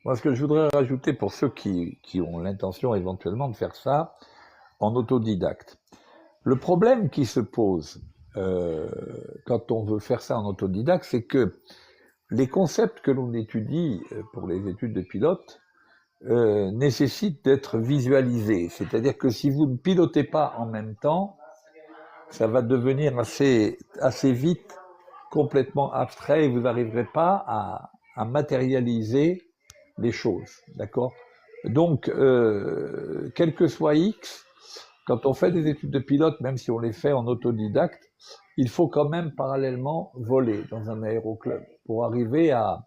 Moi, ce que je voudrais rajouter pour ceux qui ont l'intention éventuellement de faire ça en autodidacte. Le problème qui se pose quand on veut faire ça en autodidacte, c'est que les concepts que l'on étudie pour les études de pilote nécessitent d'être visualisés. C'est-à-dire que si vous ne pilotez pas en même temps, ça va devenir assez vite complètement abstrait et vous n'arriverez pas à matérialiser les choses, d'accord? Donc, quel que soit X, quand on fait des études de pilote, même si on les fait en autodidacte, il faut quand même parallèlement voler dans un aéroclub pour arriver à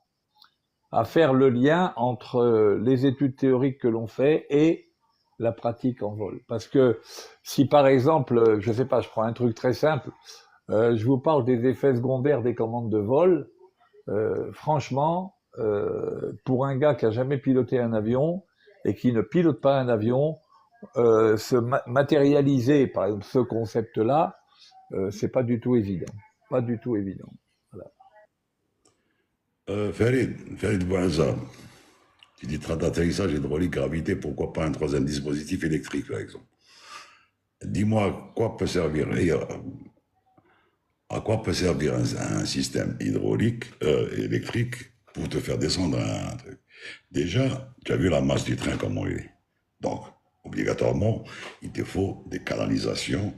faire le lien entre les études théoriques que l'on fait et la pratique en vol. Parce que si par exemple, je sais pas, je prends un truc très simple, je vous parle des effets secondaires des commandes de vol, franchement, pour un gars qui a jamais piloté un avion et qui ne pilote pas un avion, se matérialiser, par exemple, ce concept-là, c'est pas du tout évident. Pas du tout évident. Voilà. Farid Bouazza, tu dis train d'atterrissage hydraulique, gravité, pourquoi pas un troisième dispositif électrique, par exemple? Dis-moi, à quoi peut servir un système hydraulique, électrique, pour te faire descendre un truc? Déjà, tu as vu la masse du train, comment il est. Donc, obligatoirement, il te faut des canalisations,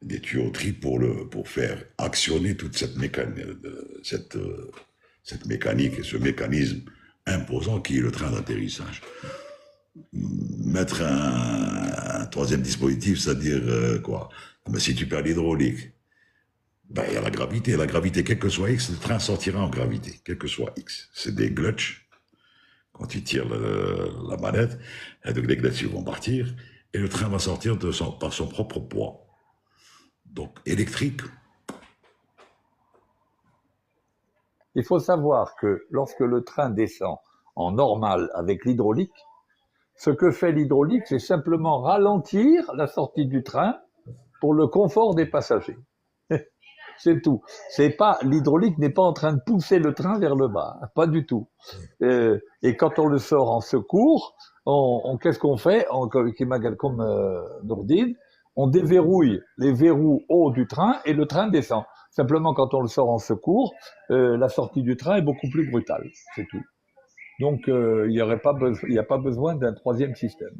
des tuyauteries pour faire actionner toute cette mécanique et ce mécanisme imposant qui est le train d'atterrissage. Mettre un troisième dispositif, c'est-à-dire quoi? Mais si tu perds l'hydraulique, ben, il y a la gravité. La gravité, quel que soit X, le train sortira en gravité, quel que soit X. C'est des glitches. Quand tu tires la manette, et donc les glitches vont partir, et le train va sortir par son propre poids. Donc, électrique. Il faut savoir que lorsque le train descend en normal avec l'hydraulique, ce que fait l'hydraulique, c'est simplement ralentir la sortie du train pour le confort des passagers. C'est tout. C'est pas, l'hydraulique n'est pas en train de pousser le train vers le bas. Pas du tout. Et quand on le sort en secours, qu'est-ce qu'on fait? Comme Nourdine, on déverrouille les verrous hauts du train et le train descend. Simplement, quand on le sort en secours, la sortie du train est beaucoup plus brutale. C'est tout. Donc, il n'y a pas besoin d'un troisième système.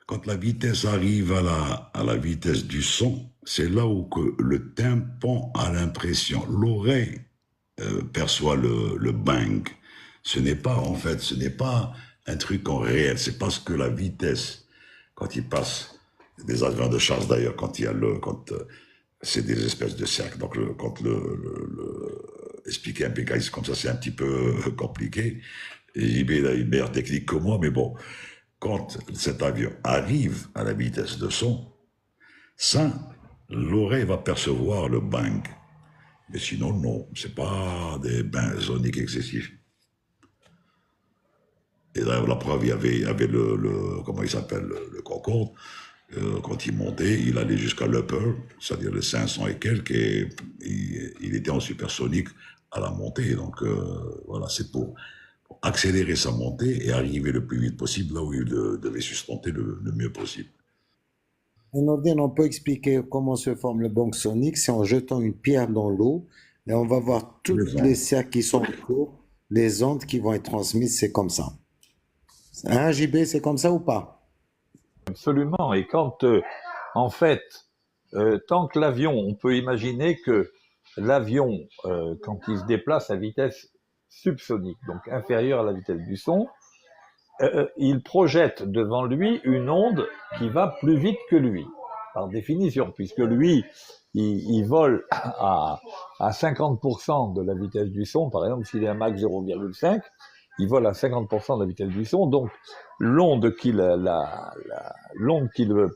Quand la vitesse arrive à la vitesse du son, c'est là où que le tympan a l'impression, l'oreille perçoit le bang. Ce n'est pas, en fait, ce n'est pas un truc en réel, c'est parce que la vitesse, quand il passe, des avions de chasse d'ailleurs, quand c'est des espèces de cercles, donc expliquer un mécanisme comme ça, c'est un petit peu compliqué. Et JB, il a une meilleure technique que moi, mais bon, quand cet avion arrive à la vitesse de son, ça, l'oreille va percevoir le bang. Mais sinon, non, c'est pas des bangs soniques excessifs. Et d'ailleurs, la preuve, il y avait comment il s'appelle, le Concorde. Quand il montait, il allait jusqu'à l'upper, c'est-à-dire le 500 et quelques, et il était en supersonique à la montée. Donc, voilà, c'est pour accélérer sa montée et arriver le plus vite possible là où il devait sustenter le mieux possible. Nourdine, on peut expliquer comment se forme le bang sonique, c'est en jetant une pierre dans l'eau, et on va voir tous les cercles qui sont autour, les ondes qui vont être transmises, c'est comme ça. Hein, JB, c'est comme ça ou pas? Absolument. Et quand, en fait, tant que l'avion, on peut imaginer que l'avion, quand il se déplace à vitesse subsonique, donc inférieure à la vitesse du son, il projette devant lui une onde qui va plus vite que lui, par définition, puisque lui, il vole à 50% de la vitesse du son, par exemple, s'il est à Mach 0,5, il vole à 50% de la vitesse du son, donc l'onde qu'il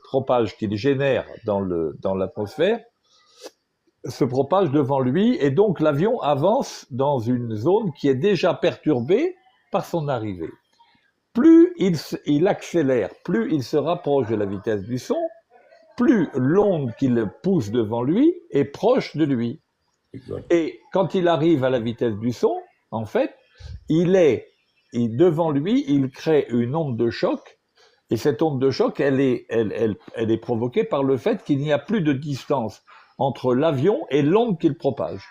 propage, qu'il génère dans l'atmosphère, se propage devant lui, et donc l'avion avance dans une zone qui est déjà perturbée par son arrivée. Plus il accélère, plus il se rapproche de la vitesse du son, plus l'onde qu'il pousse devant lui est proche de lui. Exact. Et quand il arrive à la vitesse du son, en fait, devant lui, il crée une onde de choc, et cette onde de choc, elle est provoquée par le fait qu'il n'y a plus de distance entre l'avion et l'onde qu'il propage.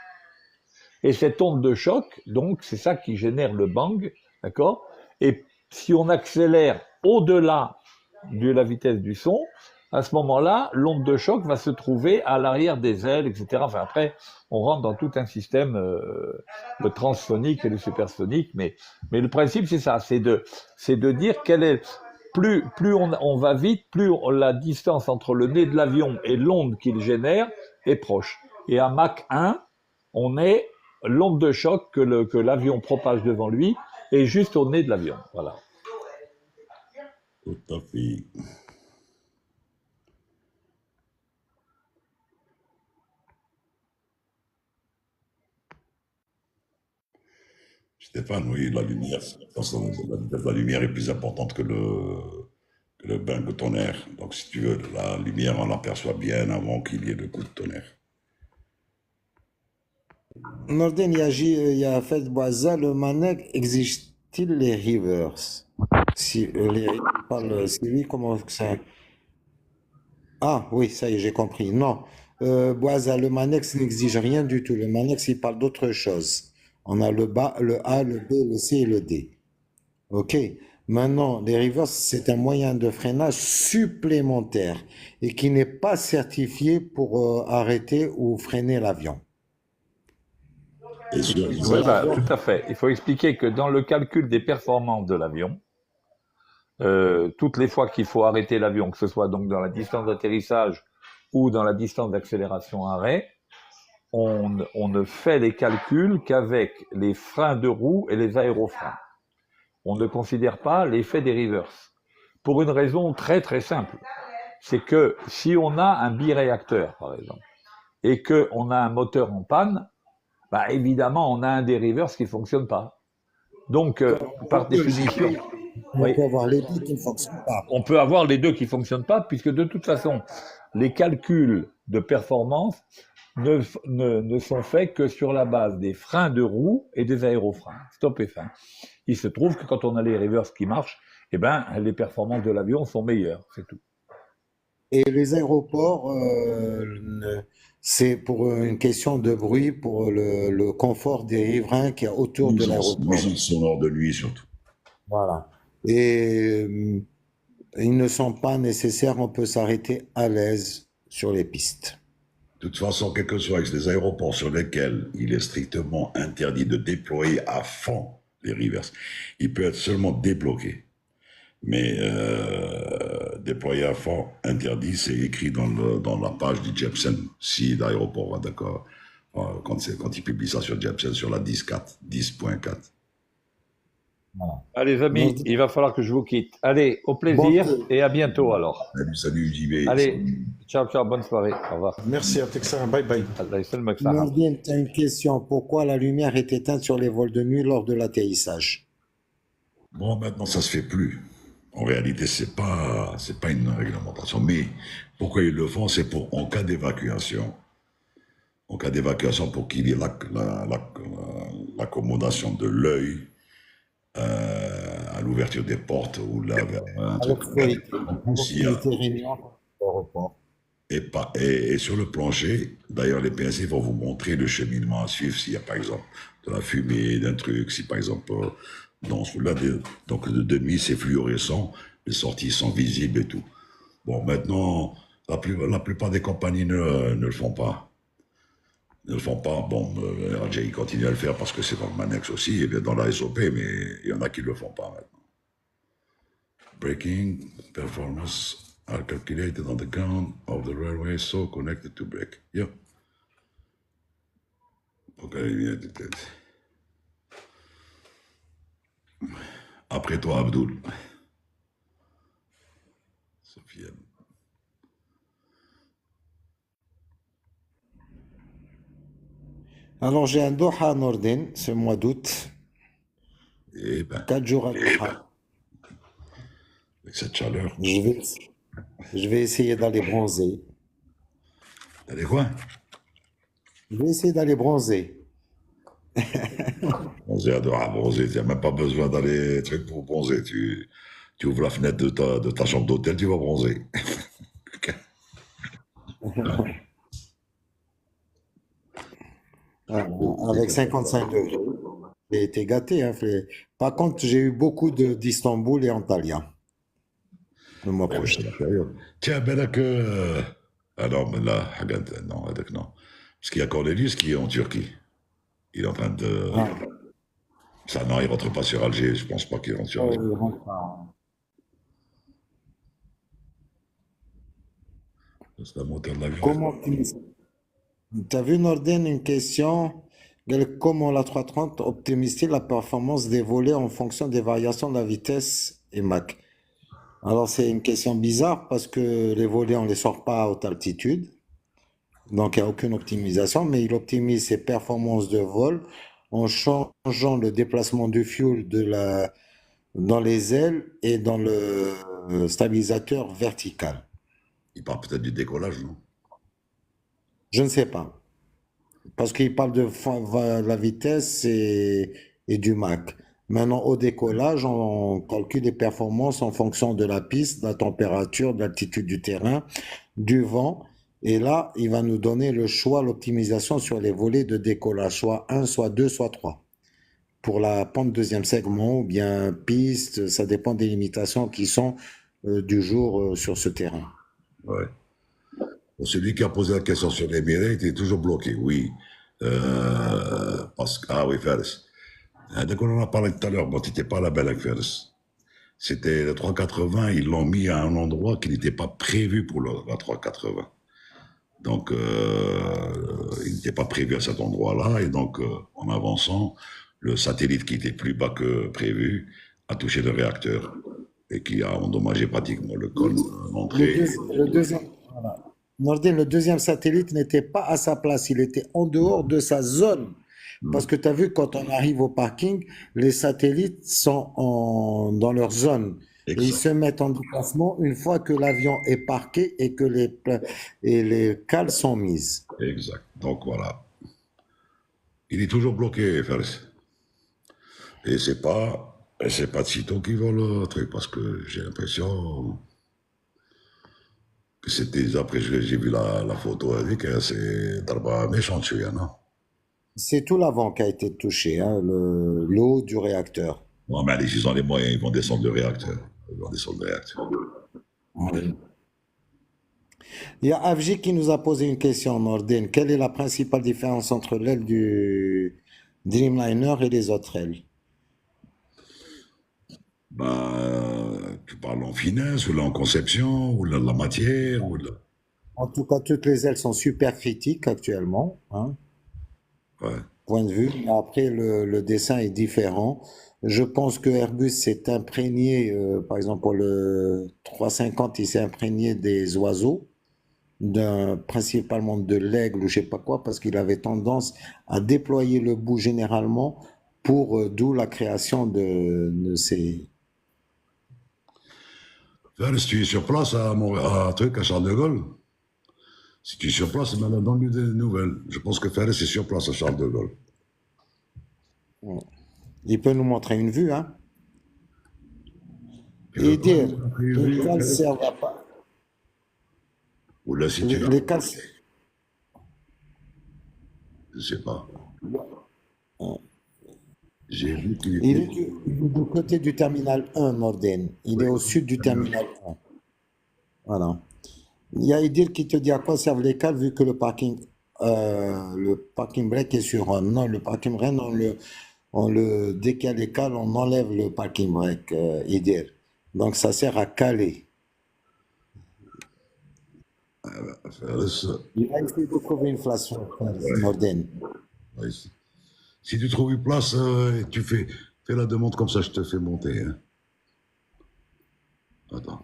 Et cette onde de choc, donc, c'est ça qui génère le bang, d'accord? Et si on accélère au-delà de la vitesse du son, à ce moment-là, l'onde de choc va se trouver à l'arrière des ailes, etc. Enfin, après, on rentre dans tout un système, le transsonique et le supersonique, mais le principe, c'est ça, c'est de dire plus on va vite, plus la distance entre le nez de l'avion et l'onde qu'il génère est proche. Et à Mach 1, l'onde de choc que l'avion propage devant lui est juste au nez de l'avion. Voilà. Tout à fait. Stéphane, oui, la lumière, la vitesse de la lumière est plus importante que le bain de tonnerre. Donc, si tu veux, la lumière, on l'aperçoit bien avant qu'il y ait le coup de tonnerre. Nordin, il y a fait Boisa, le Manek, existe-t-il les rivers? Si, si oui, comment ça? Ah, oui, ça y est, j'ai compris. Non, Boisa, le Manex n'exige rien du tout. Le Manex, il parle d'autre chose. On a le A, le B, le C et le D. OK. Maintenant, les reverse, c'est un moyen de freinage supplémentaire et qui n'est pas certifié pour arrêter ou freiner l'avion. Et sur les Oui, tout à fait. Il faut expliquer que dans le calcul des performances de l'avion, toutes les fois qu'il faut arrêter l'avion, que ce soit donc dans la distance d'atterrissage ou dans la distance d'accélération-arrêt, on ne fait les calculs qu'avec les freins de roue et les aérofreins. On ne considère pas l'effet des reverse. Pour une raison très très simple. C'est que si on a un biréacteur, par exemple, et qu'on a un moteur en panne, bah évidemment, on a un des reverse qui ne fonctionne pas. Donc, par définition... On peut avoir les deux qui ne fonctionnent pas. On peut avoir les deux qui ne fonctionnent pas, puisque de toute façon, les calculs de performance ne sont faits que sur la base des freins de roue et des aérofreins, stop et fin. Il se trouve que quand on a les reverse qui marchent, eh ben, les performances de l'avion sont meilleures, c'est tout. Et les aéroports, c'est pour une question de bruit, pour le confort des riverains qui est autour de l'aéroport. Nuisance sonore de nuit surtout. Voilà. Et ils ne sont pas nécessaires, on peut s'arrêter à l'aise sur les pistes. De toute façon, quel que soit les aéroports sur lesquels il est strictement interdit de déployer à fond les reverse, il peut être seulement débloqué. Mais déployer à fond interdit, c'est écrit dans la page du Jepsen, si l'aéroport va d'accord, quand il publie ça sur Jepsen, sur la 10.4. Voilà. Allez, les amis, il va falloir que je vous quitte. Allez, au plaisir et à bientôt alors. Salut JB. Allez, ciao, bonne soirée. Au revoir. Merci à Texan, bye bye. Nordin, tu as une question. Pourquoi la lumière est éteinte sur les vols de nuit lors de l'atterrissage? Bon, maintenant, ça se fait plus. En réalité, c'est pas une réglementation. Mais pourquoi ils le font? C'est pour, en cas d'évacuation, pour qu'il y ait l'accommodation de l'œil à l'ouverture des portes ou là vers un truc. Et sur le plancher, d'ailleurs, les PNC vont vous montrer le cheminement à suivre s'il y a par exemple de la fumée, d'un truc, si par exemple donc de nuit c'est fluorescent, les sorties sont visibles et tout. Bon, maintenant, la plupart des compagnies ne le font pas. Ne le font pas. Bon, RJ continue à le faire parce que c'est dans le Manex aussi, et bien dans la SOP, mais il y en a qui ne le font pas maintenant. Braking performance are calculated on the ground of the railway, so connected to brake. Yeah. Okay. Après toi, Abdul. Sofiane. Alors, j'ai un Doha à Nordin, ce mois d'août. 4 jours à Doha. Avec cette chaleur. Je vais essayer d'aller bronzer. D'aller quoi? Je vais essayer d'aller bronzer. Bronzer, adore bronzer. Tu n'as même pas besoin d'aller truc pour bronzer. Tu ouvres la fenêtre de ta chambre d'hôtel, tu vas bronzer. Avec 55 degrés. J'ai été gâté, hein. Par contre, j'ai eu beaucoup d'Istanbul et Antalya le mois Ouais, mais c'est prochain. la période. Tiens, ben là que. Ah non, mais là, regarde, non, regarde, non. Parce qu'il y a Cornelius qui est en Turquie. Il est en train de. Ah, Ça, non, il rentre pas sur Alger. Je pense pas qu'il rentre sur Alger. il rentre pas. C'est la moteur de l'avion. Comment optimiser? T'as vu, Norden, une question? Comment la 330 optimise-t-il la performance des volets en fonction des variations de la vitesse et Mach? Alors, c'est une question bizarre parce que les volets, on ne les sort pas à haute altitude. Donc, il n'y a aucune optimisation, mais il optimise ses performances de vol en changeant le déplacement du fuel dans les ailes et dans le stabilisateur vertical. Il parle peut-être du décollage, non? Je ne sais pas. Parce qu'il parle de la vitesse et du Mach. Maintenant, au décollage, on calcule les performances en fonction de la piste, de la température, de l'altitude du terrain, du vent. Et là, il va nous donner le choix, l'optimisation sur les volets de décollage, soit 1, soit 2, soit 3. Pour la pente deuxième segment ou bien piste, ça dépend des limitations qui sont du jour sur ce terrain. Ouais. Bon, celui qui a posé la question sur l'Emirates est toujours bloqué, oui. Ah oui, Fares. Donc on en a parlé tout à l'heure, bon, tu n'étais pas là belle avec Fares. C'était le 380, ils l'ont mis à un endroit qui n'était pas prévu pour la 380. Donc, il n'était pas prévu à cet endroit-là, et donc, en avançant, le satellite qui était plus bas que prévu a touché le réacteur et qui a endommagé pratiquement le col d'entrée. Voilà. Nordin, le deuxième satellite n'était pas à sa place, il était en dehors de sa zone. Parce que tu as vu, quand on arrive au parking, les satellites sont dans leur zone. Et ils se mettent en déplacement une fois que l'avion est parqué et que les cales sont mises. Exact. Donc voilà. Il est toujours bloqué, Fares. Et c'est pas Tito qui vole le truc, parce que j'ai l'impression que c'était, après j'ai vu la photo avec, c'est Darba méchant dessus, non? C'est tout l'avant qui a été touché, hein, le haut du réacteur. Non, mais allez, ils ont les moyens, ils vont descendre le réacteur. Ils vont descendre le réacteur. Oui. Il y a Avji qui nous a posé une question, Nordin. Quelle est la principale différence entre l'aile du Dreamliner et les autres ailes? Tu parles en finesse, ou là en conception, ou là de la matière, ou là. En tout cas, toutes les ailes sont super critiques actuellement, hein, Ouais. point de vue. Mais après, le dessin est différent. Je pense que Airbus s'est imprégné, par exemple pour le 350, il s'est imprégné des oiseaux, principalement de l'aigle ou je sais pas quoi, parce qu'il avait tendance à déployer le bout généralement d'où la création de ces... Si tu es sur place à Charles de Gaulle, si tu es sur place, maintenant donne-lui des nouvelles. Je pense que Fares est sur place à Charles de Gaulle. Il peut nous montrer une vue, hein. Et dire, les cales servent à pas. Ou là, si tu Les cales... Je sais pas. J'ai vu qu'il Il était. est du côté du terminal 1, Norden. Il est au sud du terminal 1. Voilà. Il y a Idil qui te dit à quoi servent les cales vu que le parking break est sur on. Non, le parking break, dès qu'il y a les cales, on enlève le parking break, Idil. Donc ça sert à caler. Il va essayer de trouver une place, Norden. Ouais. Si tu trouves une place, tu fais la demande comme ça, je te fais monter. Hein. Attends.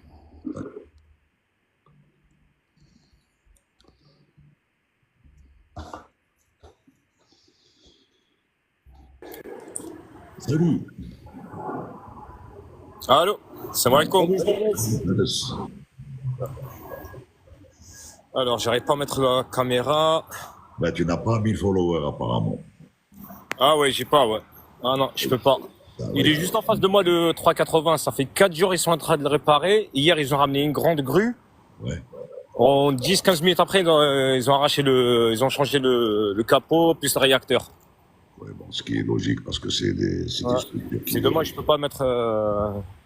Salut. Allô, salam alaikum. Alors, j'arrive pas à mettre la caméra. Ben, tu n'as pas 1000 followers apparemment. Ah ouais, j'ai pas, ouais. Ah non, je peux pas. Il est juste en face de moi, le 380. Ça fait 4 jours, ils sont en train de le réparer. Hier, ils ont ramené une grande grue. Ouais. En 10-15 minutes après, ils ont arraché ils ont changé le capot plus le réacteur. Ouais, bon, ce qui est logique parce que c'est des structures C'est dommage, je peux pas mettre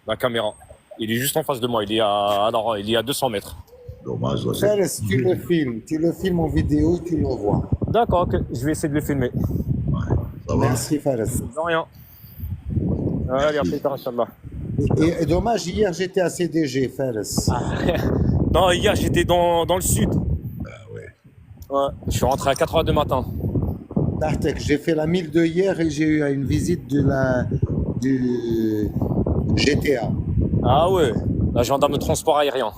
la caméra. Il est juste en face de moi. Il est à 200 mètres. Dommage. Ouais, Fares, tu le filmes en vidéo et tu l'envoies. D'accord, ok. Je vais essayer de le filmer. ça va. Merci Fares. De rien. Allez, à plus tard, Inch'Allah. Et dommage, hier j'étais à CDG, Fares. Non, hier, j'étais dans le sud. Ah ouais. Ouais, je suis rentré à 4h du matin. Tartek, j'ai fait la 1002 hier et j'ai eu une visite du GTA. Ah ouais, la gendarme de transport aérien.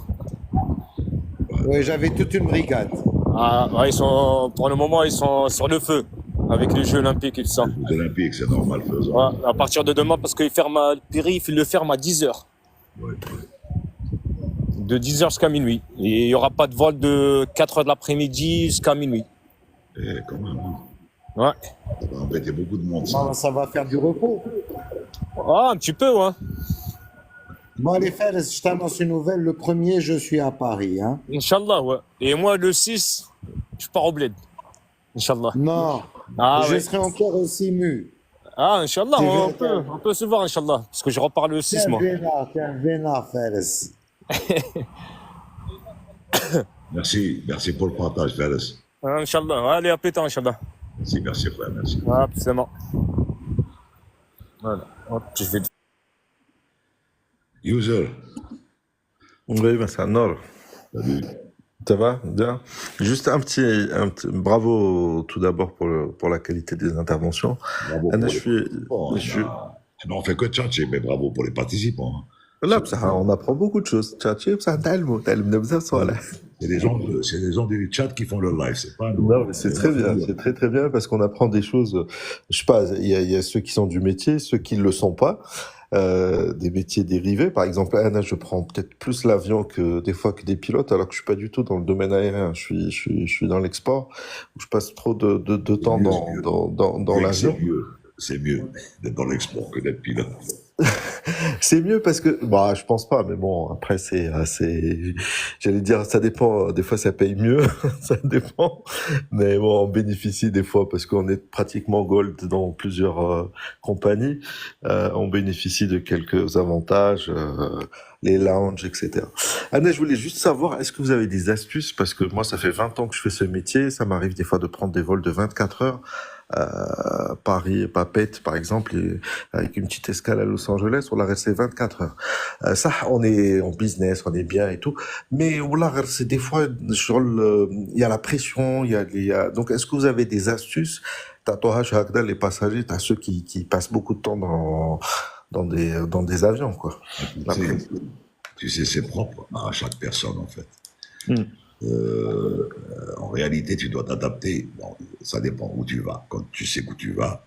Oui, j'avais toute une brigade. Ah, ouais, pour le moment, ils sont sur le feu avec les Jeux Olympiques et tout ça. Les Olympiques, c'est normal faisant. Ouais, à partir de demain, parce qu'il ferme le périph', il le ferme à 10h. Ouais. De 10h jusqu'à minuit. Et il n'y aura pas de vol de 4h de l'après-midi jusqu'à minuit. Et quand même, hein. Ouais. Ça va embêter beaucoup de monde, ça. Bon, ça va faire du repos. Ah, un petit peu, ouais. Bon, allez, Fares, je t'annonce une nouvelle. Le 1er, je suis à Paris. Hein. Inch'Allah, ouais. Et moi, le 6, je pars au bled. Inch'Allah. Non, Ah, je ouais. serai encore aussi mu. Ah, Inch'Allah, Tu on veux- peut se voir, Inch'Allah. Parce que je repars le 6, moi. T'es un vénard, Fares. Merci pour le partage, Fares. Ah, Inch'Allah. Allez, à plus tard, Inch'Allah. Merci frère, merci. Ah, absolument. Voilà. Hop, je vais... User, Oui, ben c'est un or. salut. Ça va? Bien. Juste un petit bravo tout d'abord pour la qualité des interventions. Bravo Anna, pour les participants. je suis- On fait que tchatcher, mais bravo pour les participants. hein. Là, بصح, on apprend beaucoup de choses. تشاتشي بصح تعلمنا بزاف صوالح. C'est les gens du chat qui font le live, c'est pas nous. Non, mais c'est très bien, c'est très très bien parce qu'on apprend des choses. Je sais pas, il y a ceux qui sont du métier, ceux qui ne le sont pas, des métiers dérivés. Par exemple, Anna, je prends peut-être plus l'avion que des fois que des pilotes, alors que je suis pas du tout dans le domaine aérien. Je suis dans l'export où je passe trop de temps dans Oui, l'avion. C'est mieux d'être dans l'export que d'être pilote. C'est mieux parce que, bah, je pense pas, mais bon, après, j'allais dire, ça dépend, des fois, ça paye mieux, ça dépend, mais bon, on bénéficie des fois parce qu'on est pratiquement gold dans plusieurs compagnies, on bénéficie de quelques avantages, les lounges, etc. Anna, je voulais juste savoir, est-ce que vous avez des astuces, parce que moi, ça fait 20 ans que je fais ce métier, ça m'arrive des fois de prendre des vols de 24 heures, Paris-Papette, par exemple, et avec une petite escale à Los Angeles, on l'a resté 24 heures. Ça, on est en business, on est bien et tout, mais on l'a resté des fois il y a la pression, donc est-ce que vous avez des astuces? Tatouage, Hagda, les passagers, t'as ceux qui passent beaucoup de temps dans des avions, quoi. Tu sais, c'est propre à chaque personne, en fait. En réalité, tu dois t'adapter. Bon, ça dépend où tu vas. Quand tu sais où tu vas,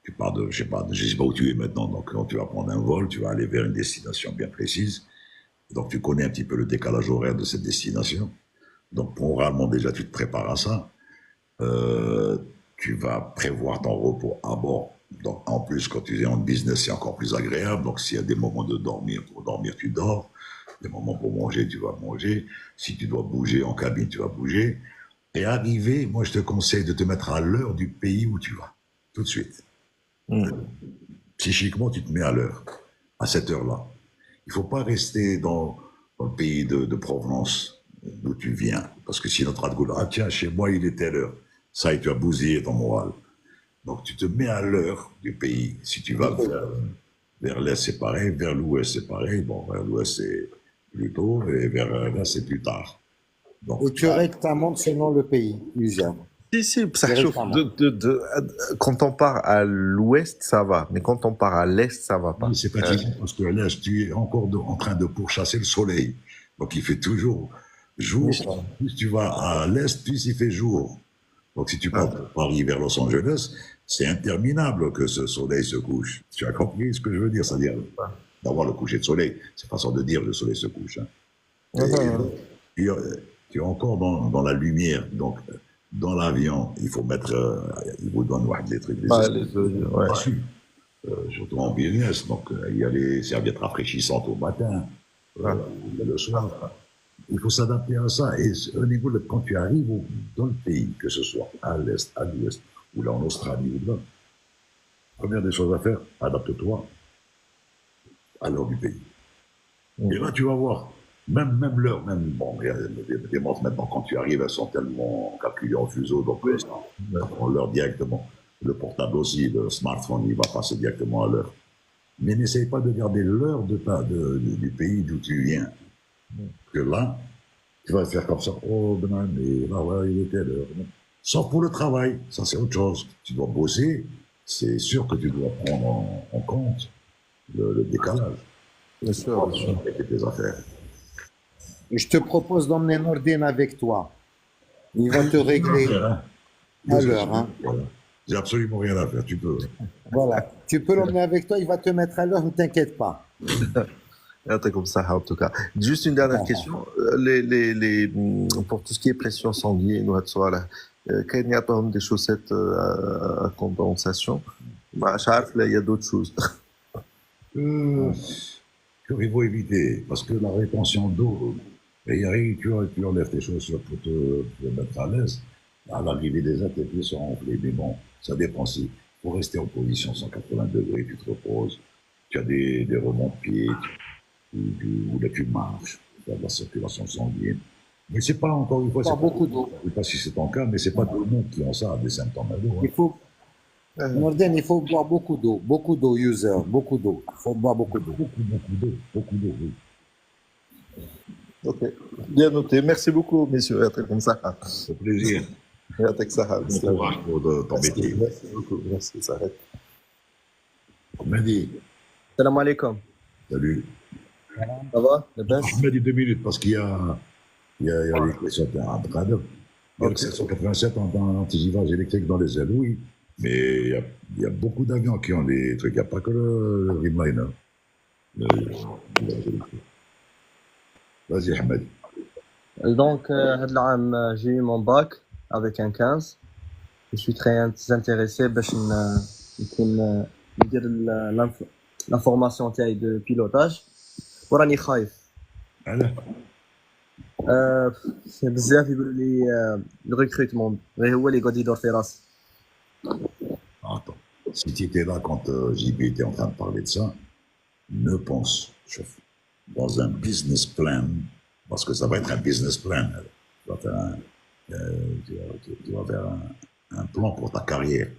tu pars de, je sais pas où tu es maintenant. Donc, quand tu vas prendre un vol, tu vas aller vers une destination bien précise. Donc, tu connais un petit peu le décalage horaire de cette destination. Donc, moralement, déjà, tu te prépares à ça. Tu vas prévoir ton repos à bord. Donc, en plus, quand tu es en business, c'est encore plus agréable. Donc, s'il y a des moments de dormir, pour dormir, tu dors. Des moments pour manger, tu vas manger. Si tu dois bouger en cabine, tu vas bouger. Et arriver, moi, je te conseille de te mettre à l'heure du pays où tu vas. Tout de suite. Psychiquement, tu te mets à l'heure. À cette heure-là. Il ne faut pas rester dans le pays de provenance d'où tu viens. Parce que sinon, tu vas te dire, ah tiens, chez moi, il est telle heure. Ça, et tu as bousillé ton moral. Donc, tu te mets à l'heure du pays. Si tu vas vers l'est, c'est pareil. Vers l'ouest, c'est pareil. Bon, vers l'ouest, c'est plus tôt. Et vers l'est, c'est plus tard. Donc, Et tu règles ta montre selon le pays, user. Si, ça chauffe. Quand on part à l'ouest, ça va. Mais quand on part à l'est, ça va pas. c'est fatigant parce que à l'est, tu es encore en train de pourchasser le soleil. Donc, il fait toujours jour. Plus tu vas à l'est, plus il fait jour. Donc, si tu pars de Paris vers Los Angeles, c'est interminable que ce soleil se couche. Tu as compris ce que je veux dire? C'est-à-dire d'avoir le coucher de soleil. C'est façon de dire le soleil se couche. Hein. Tu es encore dans la lumière. Donc, dans l'avion, il faut mettre. Il vous donne des trucs. surtout en business. Donc, il y a les serviettes rafraîchissantes au matin, le soir. Il faut s'adapter à ça. Et au niveau de quand tu arrives dans le pays, que ce soit à l'est, à l'ouest, ou là en Australie, ou là, première des choses à faire, adapte-toi à l'heure du pays. Et là, tu vas voir, même l'heure, bon, il y a des montres maintenant, quand tu arrives, elles sont tellement calculées en fuseau, donc ça prend l'heure directement. Le portable aussi, le smartphone, il va passer directement à l'heure. Mais n'essaye pas de garder l'heure du pays d'où tu viens. Que là, tu vas faire comme ça, oh, ben, mais là, ouais, il était l'heure. Sauf pour le travail, ça c'est autre chose. Tu dois bosser, c'est sûr que tu dois prendre en compte le décalage. Bien sûr, bien sûr. Avec tes affaires. Je te propose d'emmener Nordin avec toi. Il va te régler à l'heure. Hein. Voilà. J'ai absolument rien à faire, tu peux. Voilà. Tu peux l'emmener avec toi, il va te mettre à l'heure, ne t'inquiète pas. Comme ça, en tout cas. Juste une dernière question. Pour tout ce qui est pression sanguine, quand il y a des chaussettes à condensation, il y a d'autres choses. Il faut éviter, parce que la rétention d'eau, tu enlèves tes chaussures pour te mettre à l'aise. À l'arrivée des tes pieds sont enflés. Mais bon, ça dépend si. Pour rester en position 180 degrés, tu te reposes. Tu as des remontes-pieds, ou là tu marches, tu as de la circulation sanguine. Mais c'est pas, encore une fois, c'est pas beaucoup d'eau. Je ne sais pas si c'est ton cas, mais c'est pas tout le monde qui ont ça, des symptômes d'eau. Hein. Il faut, Norden, il faut boire beaucoup d'eau, user, beaucoup d'eau. Il faut boire beaucoup d'eau. Beaucoup d'eau, oui. Ok, bien noté. Merci beaucoup, messieurs. Comme ça. C'est plaisir. Bon courage pour ton métier. Merci beaucoup. Merci, ça arrête. Mehdi. Salam alaikum. Salut. Ça va? Le best? Je mets 2 minutes parce qu'il y a les questions à Abdelkader. Il y a le 787 en antigivage électrique dans les ailes, oui. Mais il y a beaucoup d'avions qui ont des trucs. Il n'y a pas que le Dreamliner. Vas-y, Ahmed. Donc, j'ai eu mon bac avec un 15. Je suis très intéressé باش ندير l'information تاعي de pilotage. وراني خايف. علاش؟ بزاف يقولوا لي الريكروتمون غير هو اللي قاعد يدور في راسي. Attends, si tu étais là quand JB était en train de parler de ça, ne pense, chef, dans un business plan, parce que ça va être un business plan. Tu vas faire un plan pour ta carrière.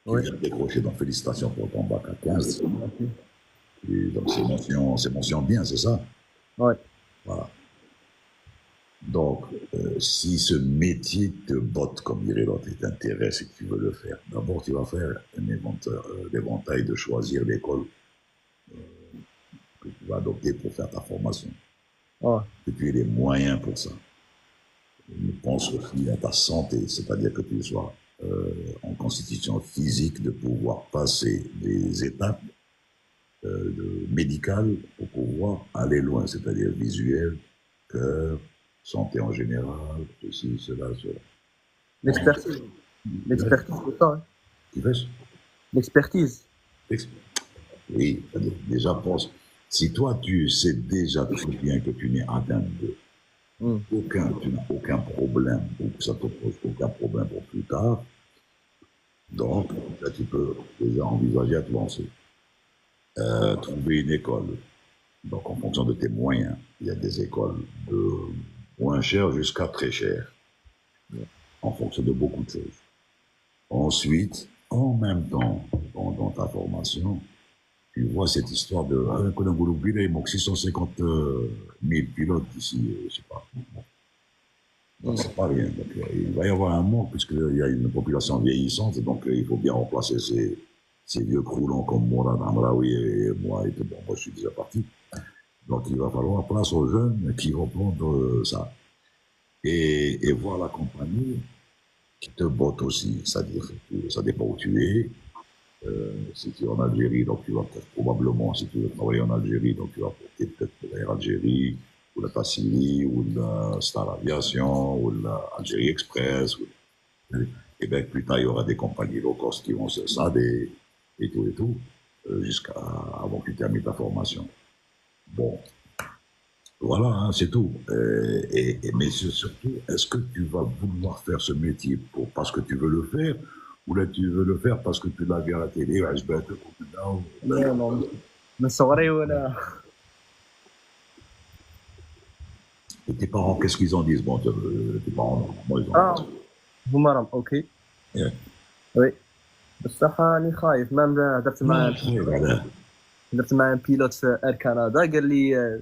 Tu viens de décrocher, donc félicitations pour ton bac à 15. Et donc c'est mention bien, c'est ça? Ouais. Voilà. Donc, si ce métier te botte, comme dirait l'autre, et t'intéresse et que tu veux le faire, d'abord tu vas faire l'éventail de choisir l'école que tu vas adopter pour faire ta formation. Ouais. Et tu as les moyens pour ça. Je pense aussi à ta santé, c'est-à-dire que tu sois en constitution physique de pouvoir passer des étapes médicales pour pouvoir aller loin, c'est-à-dire visuel, cœur, santé en général, ceci, cela. L'expertise. L'expertise, c'est ça. Hein. Tu fais? L'expertise. Oui, déjà pense. Si toi, tu sais déjà très bien que tu n'es atteint de tu n'as aucun problème, ou que ça te pose aucun problème pour plus tard, donc là, tu peux déjà envisager à te lancer. Trouver une école. Donc, en fonction de tes moyens, il y a des écoles de moins chères jusqu'à très chères, en fonction de beaucoup de choses. Ensuite, en même temps, pendant ta formation, tu vois cette histoire de il manque 650 000 pilotes d'ici, je sais pas. Donc, c'est pas rien. Donc, il va y avoir un manque puisqu'il y a une population vieillissante, donc il faut bien remplacer ces vieux croulants comme Mourad Amraoui et moi. Et bon, moi, je suis déjà parti. Donc, il va falloir place aux jeunes qui vont prendre ça. Et voir la compagnie qui te botte aussi. C'est-à-dire, ça dépend où tu es. Si tu es en Algérie, donc tu vas peut-être probablement, si tu veux travailler en Algérie, donc tu vas porter peut-être l'Air Algérie, ou la Tassili, ou la Star Aviation, ou la Algérie Express. Et bien, plus tard, il y aura des compagnies low cost qui vont se SAD et tout et tout. jusqu'à avant que tu termines ta formation. Bon, voilà, hein, c'est tout. Mais surtout, est-ce que tu vas vouloir faire ce métier parce que tu veux le faire, ou là tu veux le faire parce que tu l'as vu à la télé, لا لا من صغري ولا et tes parents, qu'est-ce qu'ils en disent? Bon, tes parents, moi, ils en اه هما راهم اوكي Yeah. وي بصح راني خايف مام درت مع بيلوت في اير كندا قال لي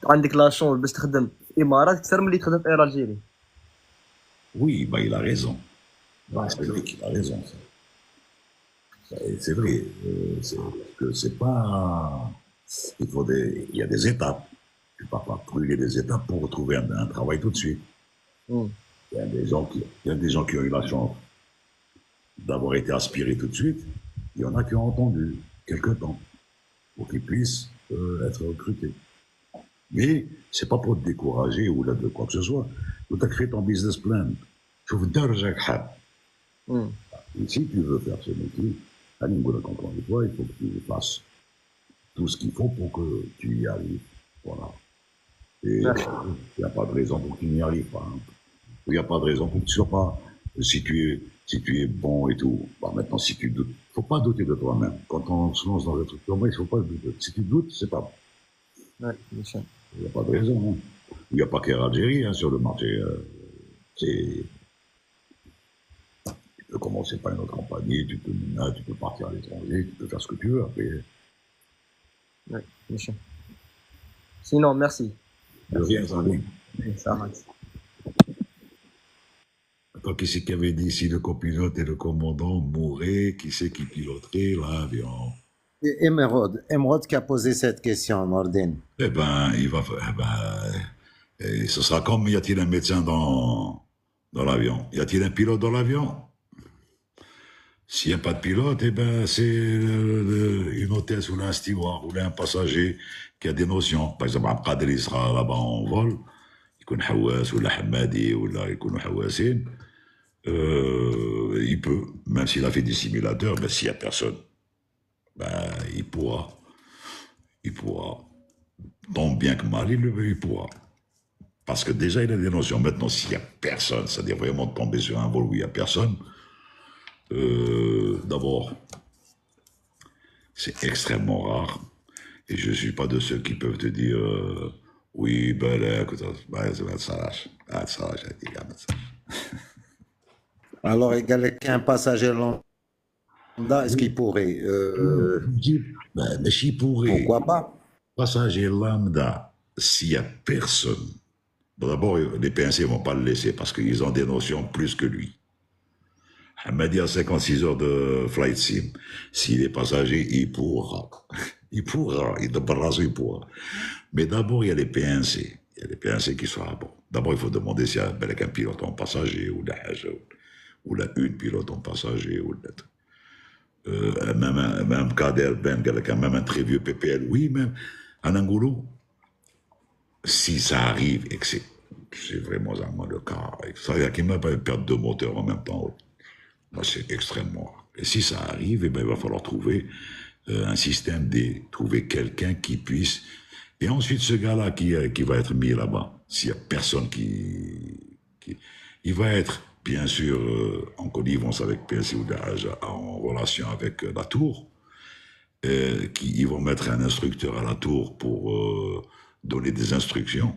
عندك لا شونس باش تخدم في الامارات اكثر من اللي تخدم في اير الجيري. Oui, bah, il a raison. Bah, c'est vrai qu'il a raison. C'est vrai. Que c'est pas. Il y a des étapes. Tu ne vas pas brûler des étapes pour retrouver un travail tout de suite. Il y a des gens qui ont eu la chance d'avoir été aspirés tout de suite. Il y en a qui ont entendu quelque temps pour qu'ils puissent être recrutés. Mais c'est pas pour te décourager ou là de quoi que ce soit. Tu as créé ton business plan. Tu veux Et si tu veux faire ce métier, encore une fois, il faut que tu fasses tout ce qu'il faut pour que tu y arrives. Voilà. Et il n'y a pas de raison pour que tu n'y arrives pas. Hein. Il n'y a pas de raison pour que tu ne sois pas. Si tu es bon et tout, bah maintenant, si tu doutes, il ne faut pas douter de toi-même. Quand on se lance dans le truc comme ça, il ne faut pas douter. Si tu doutes, c'est pas bon. Ouais, bien sûr. Il n'y a pas de raison. Hein. Il n'y a pas qu'Air Algérie hein, sur le marché. Tu peux commencer par une autre compagnie, tu peux partir à l'étranger, tu peux faire ce que tu veux après. Ouais, bien sûr. Sinon, merci. De rien, Salim. Ça va. Attends, qui c'est qui avait dit si le copilote et le commandant mouraient, qui c'est qui piloterait l'avion? Emeraude qui a posé cette question, Nordin. Eh ben, ce sera comme y a-t-il un médecin dans l'avion? Y a-t-il un pilote dans l'avion? S'il n'y a pas de pilote, eh ben, c'est une hôtesse ou un steward ou un passager qui a des notions. Par exemple, Abdelkader, il sera là-bas en vol, il connaît Hawass ou la Hamadi ou là, il connaît Hawassin. Il peut, même s'il a fait des simulateurs, ben, s'il n'y a personne, ben, il pourra. Tant bien que mal, il pourra. Parce que déjà, il a des notions. Maintenant, s'il n'y a personne, c'est-à-dire vraiment de tomber sur un vol où il n'y a personne, d'abord, c'est extrêmement rare. Et je ne suis pas de ceux qui peuvent te dire oui, ben là, écoute, ça lâche. Alors, qu'un passager lambda, est-ce qu'il pourrait Mais s'il pourrait. Pourquoi pas? Passager lambda, s'il n'y a personne, bon, d'abord, les PNC ne vont pas le laisser parce qu'ils ont des notions plus que lui. Hamadi a 56 heures de flight sim. S'il est passager, il pourra. Il pourra. Mais d'abord, il y a les PNC. Il y a les PNC qui sont bon. D'abord, il faut demander s'il y a un pilote en passager ou une pilote en passager ou même Kader Ben, même un très vieux PPL. Oui, même en Angoulou, si ça arrive et que c'est vraiment le cas, ça y a qui m'a pas perdre deux moteurs en même temps. C'est extrêmement rare. Et si ça arrive, eh ben, il va falloir trouver un système trouver quelqu'un qui puisse... Et ensuite, ce gars-là qui va être mis là-bas, s'il n'y a personne il va être, bien sûr, en connivence avec PNC ou en relation avec la tour. Ils vont mettre un instructeur à la tour pour donner des instructions.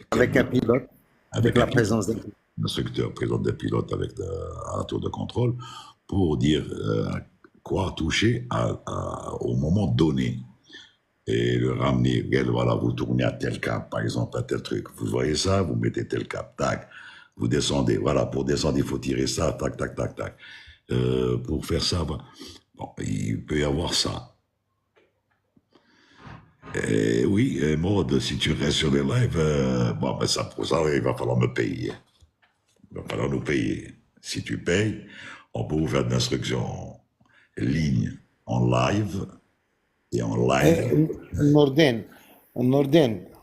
Avec un pilote, avec la présence d'un pilote. L'instructeur présente des pilotes à la tour de contrôle pour dire quoi toucher au moment donné. Et le ramener, voilà, vous tournez à tel cap, par exemple, à tel truc. Vous voyez ça, vous mettez tel cap, tac. Vous descendez, voilà, pour descendre, il faut tirer ça, tac, tac, tac, tac. Pour faire ça, bon, il peut y avoir ça. Et oui, Maud, si tu restes sur les lives, bon, ben ça, il va falloir me payer. Il va falloir nous payer. Si tu payes, on peut vous faire de l'instruction ligne, en live et en live. Nordin,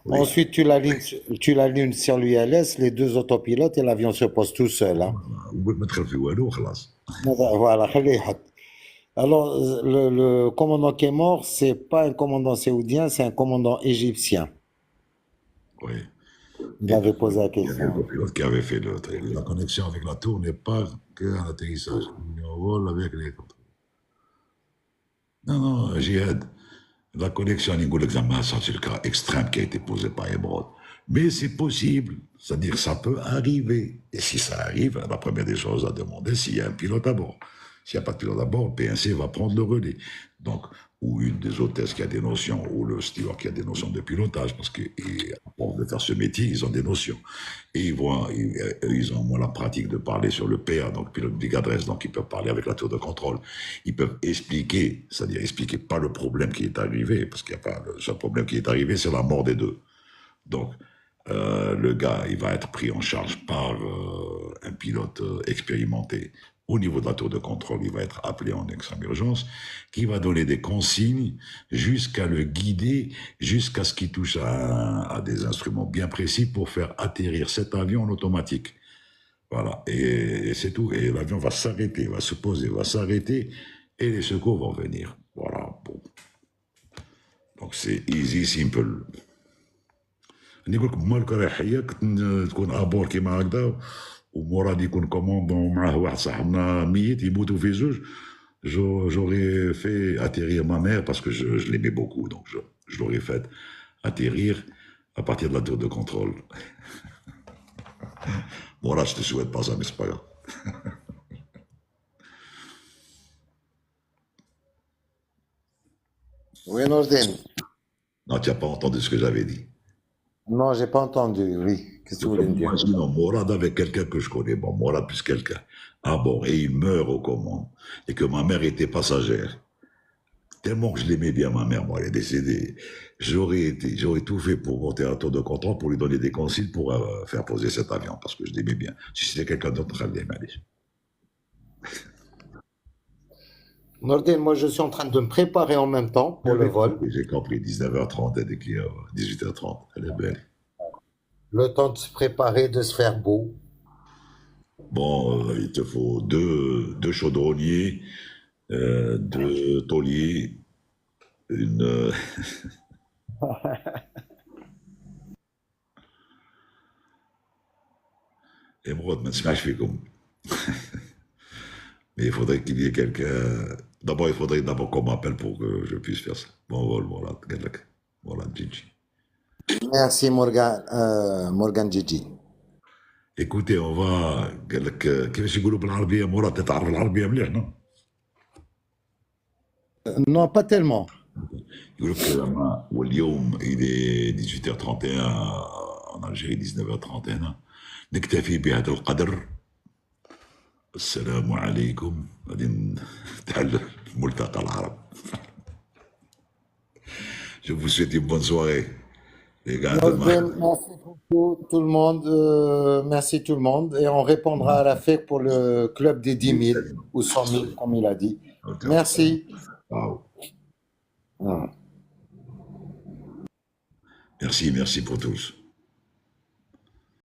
oui. Ensuite tu l'allumes sur l'ULS, les deux autopilotes et l'avion se pose tout seul. Hein. Voilà, Alors, le commandant qui est mort, c'est pas un commandant saoudien, c'est un commandant égyptien. Oui. Il Et avait posé la il y avait question. le pilote qui avait fait la connexion avec la tour n'est pas qu'un atterrissage. Il est en vol avec les. Non, non, Jihad. La connexion à Ningou l'examen, ça c'est le cas extrême qui a été posé par Emerald. Mais c'est possible, c'est-à-dire que ça peut arriver. Et si ça arrive, la première des choses à demander, s'il y a un pilote à bord. S'il n'y a pas de pilote à bord, le PNC va prendre le relais. Donc, ou une des hôtesses qui a des notions, ou le steward qui a des notions de pilotage, parce qu'à force de faire ce métier, ils ont des notions. Et ils ont moins la pratique de parler sur le PA, donc pilote brigadresse, donc ils peuvent parler avec la tour de contrôle. Ils peuvent expliquer, c'est-à-dire expliquer pas le problème qui est arrivé, parce qu'il n'y a pas le seul problème qui est arrivé, c'est la mort des deux. Donc, le gars, il va être pris en charge par un pilote expérimenté. Au niveau de la tour de contrôle, il va être appelé en extrême urgence, qui va donner des consignes jusqu'à le guider, jusqu'à ce qu'il touche à des instruments bien précis pour faire atterrir cet avion en automatique. Voilà, et c'est tout. Et l'avion va s'arrêter, va se poser, va s'arrêter, et les secours vont venir. Voilà. Bon. Donc c'est easy, simple. نقول لك مالك رايحيه كنت تكون ابور كيما هكذا ومراد يكون كوموندون ومعاه واحد صاحبنا ميت يموتوا في زوج j'aurais fait atterrir ma mère parce que je l'aimais beaucoup donc je l'aurais fait atterrir à partir de la tour de contrôle. Bon là je te souhaite pas ça mais c'est pas grave. Oui, Nordin. Non, tu n'as pas entendu ce que j'avais dit. Non, j'ai pas entendu, oui. Qu'est-ce que tu voulais me dire? Imaginons Morad avec quelqu'un que je connais, bon, Morad plus quelqu'un, à bord, et il meurt aux commandes, et que ma mère était passagère. Tellement que je l'aimais bien, ma mère, moi, elle est décédée. J'aurais tout fait pour monter à la tour de contrôle, pour lui donner des consignes pour faire poser cet avion, parce que je l'aimais bien. Si c'était quelqu'un d'autre, très bien, allez. Nordin, moi je suis en train de me préparer en même temps pour le vol. J'ai compris, 19h30, elle est qui 18h30, elle est belle. Le temps de se préparer, de se faire beau. Bon, il te faut deux chaudronniers, deux tauliers, une... Emerald, ما تسمعش فيكم. Mais il faudrait qu'il y ait quelqu'un. D'abord, il faudrait d'abord qu'on m'appelle pour que je puisse faire ça. Bon vol, voilà, voilà, Gigi. Merci Morgan Gigi. Écoutez, on va قال لك كيفاش يقولوا بالعربية مراد تعرف العربية مليح non? Non, pas tellement. يقول لك لما واليوم il est 18h31 en Algérie 19h31 نكتفي بهذا القدر. السلام عليكم غادي نتحل ملتقى العرب. Je vous souhaite une bonne soirée. Les gars, merci beaucoup tout le monde. Merci tout le monde. Et on répondra à la fête pour le club des 10 000 ou 100 000, comme il a dit. Okay. Merci. Wow. Merci pour tous.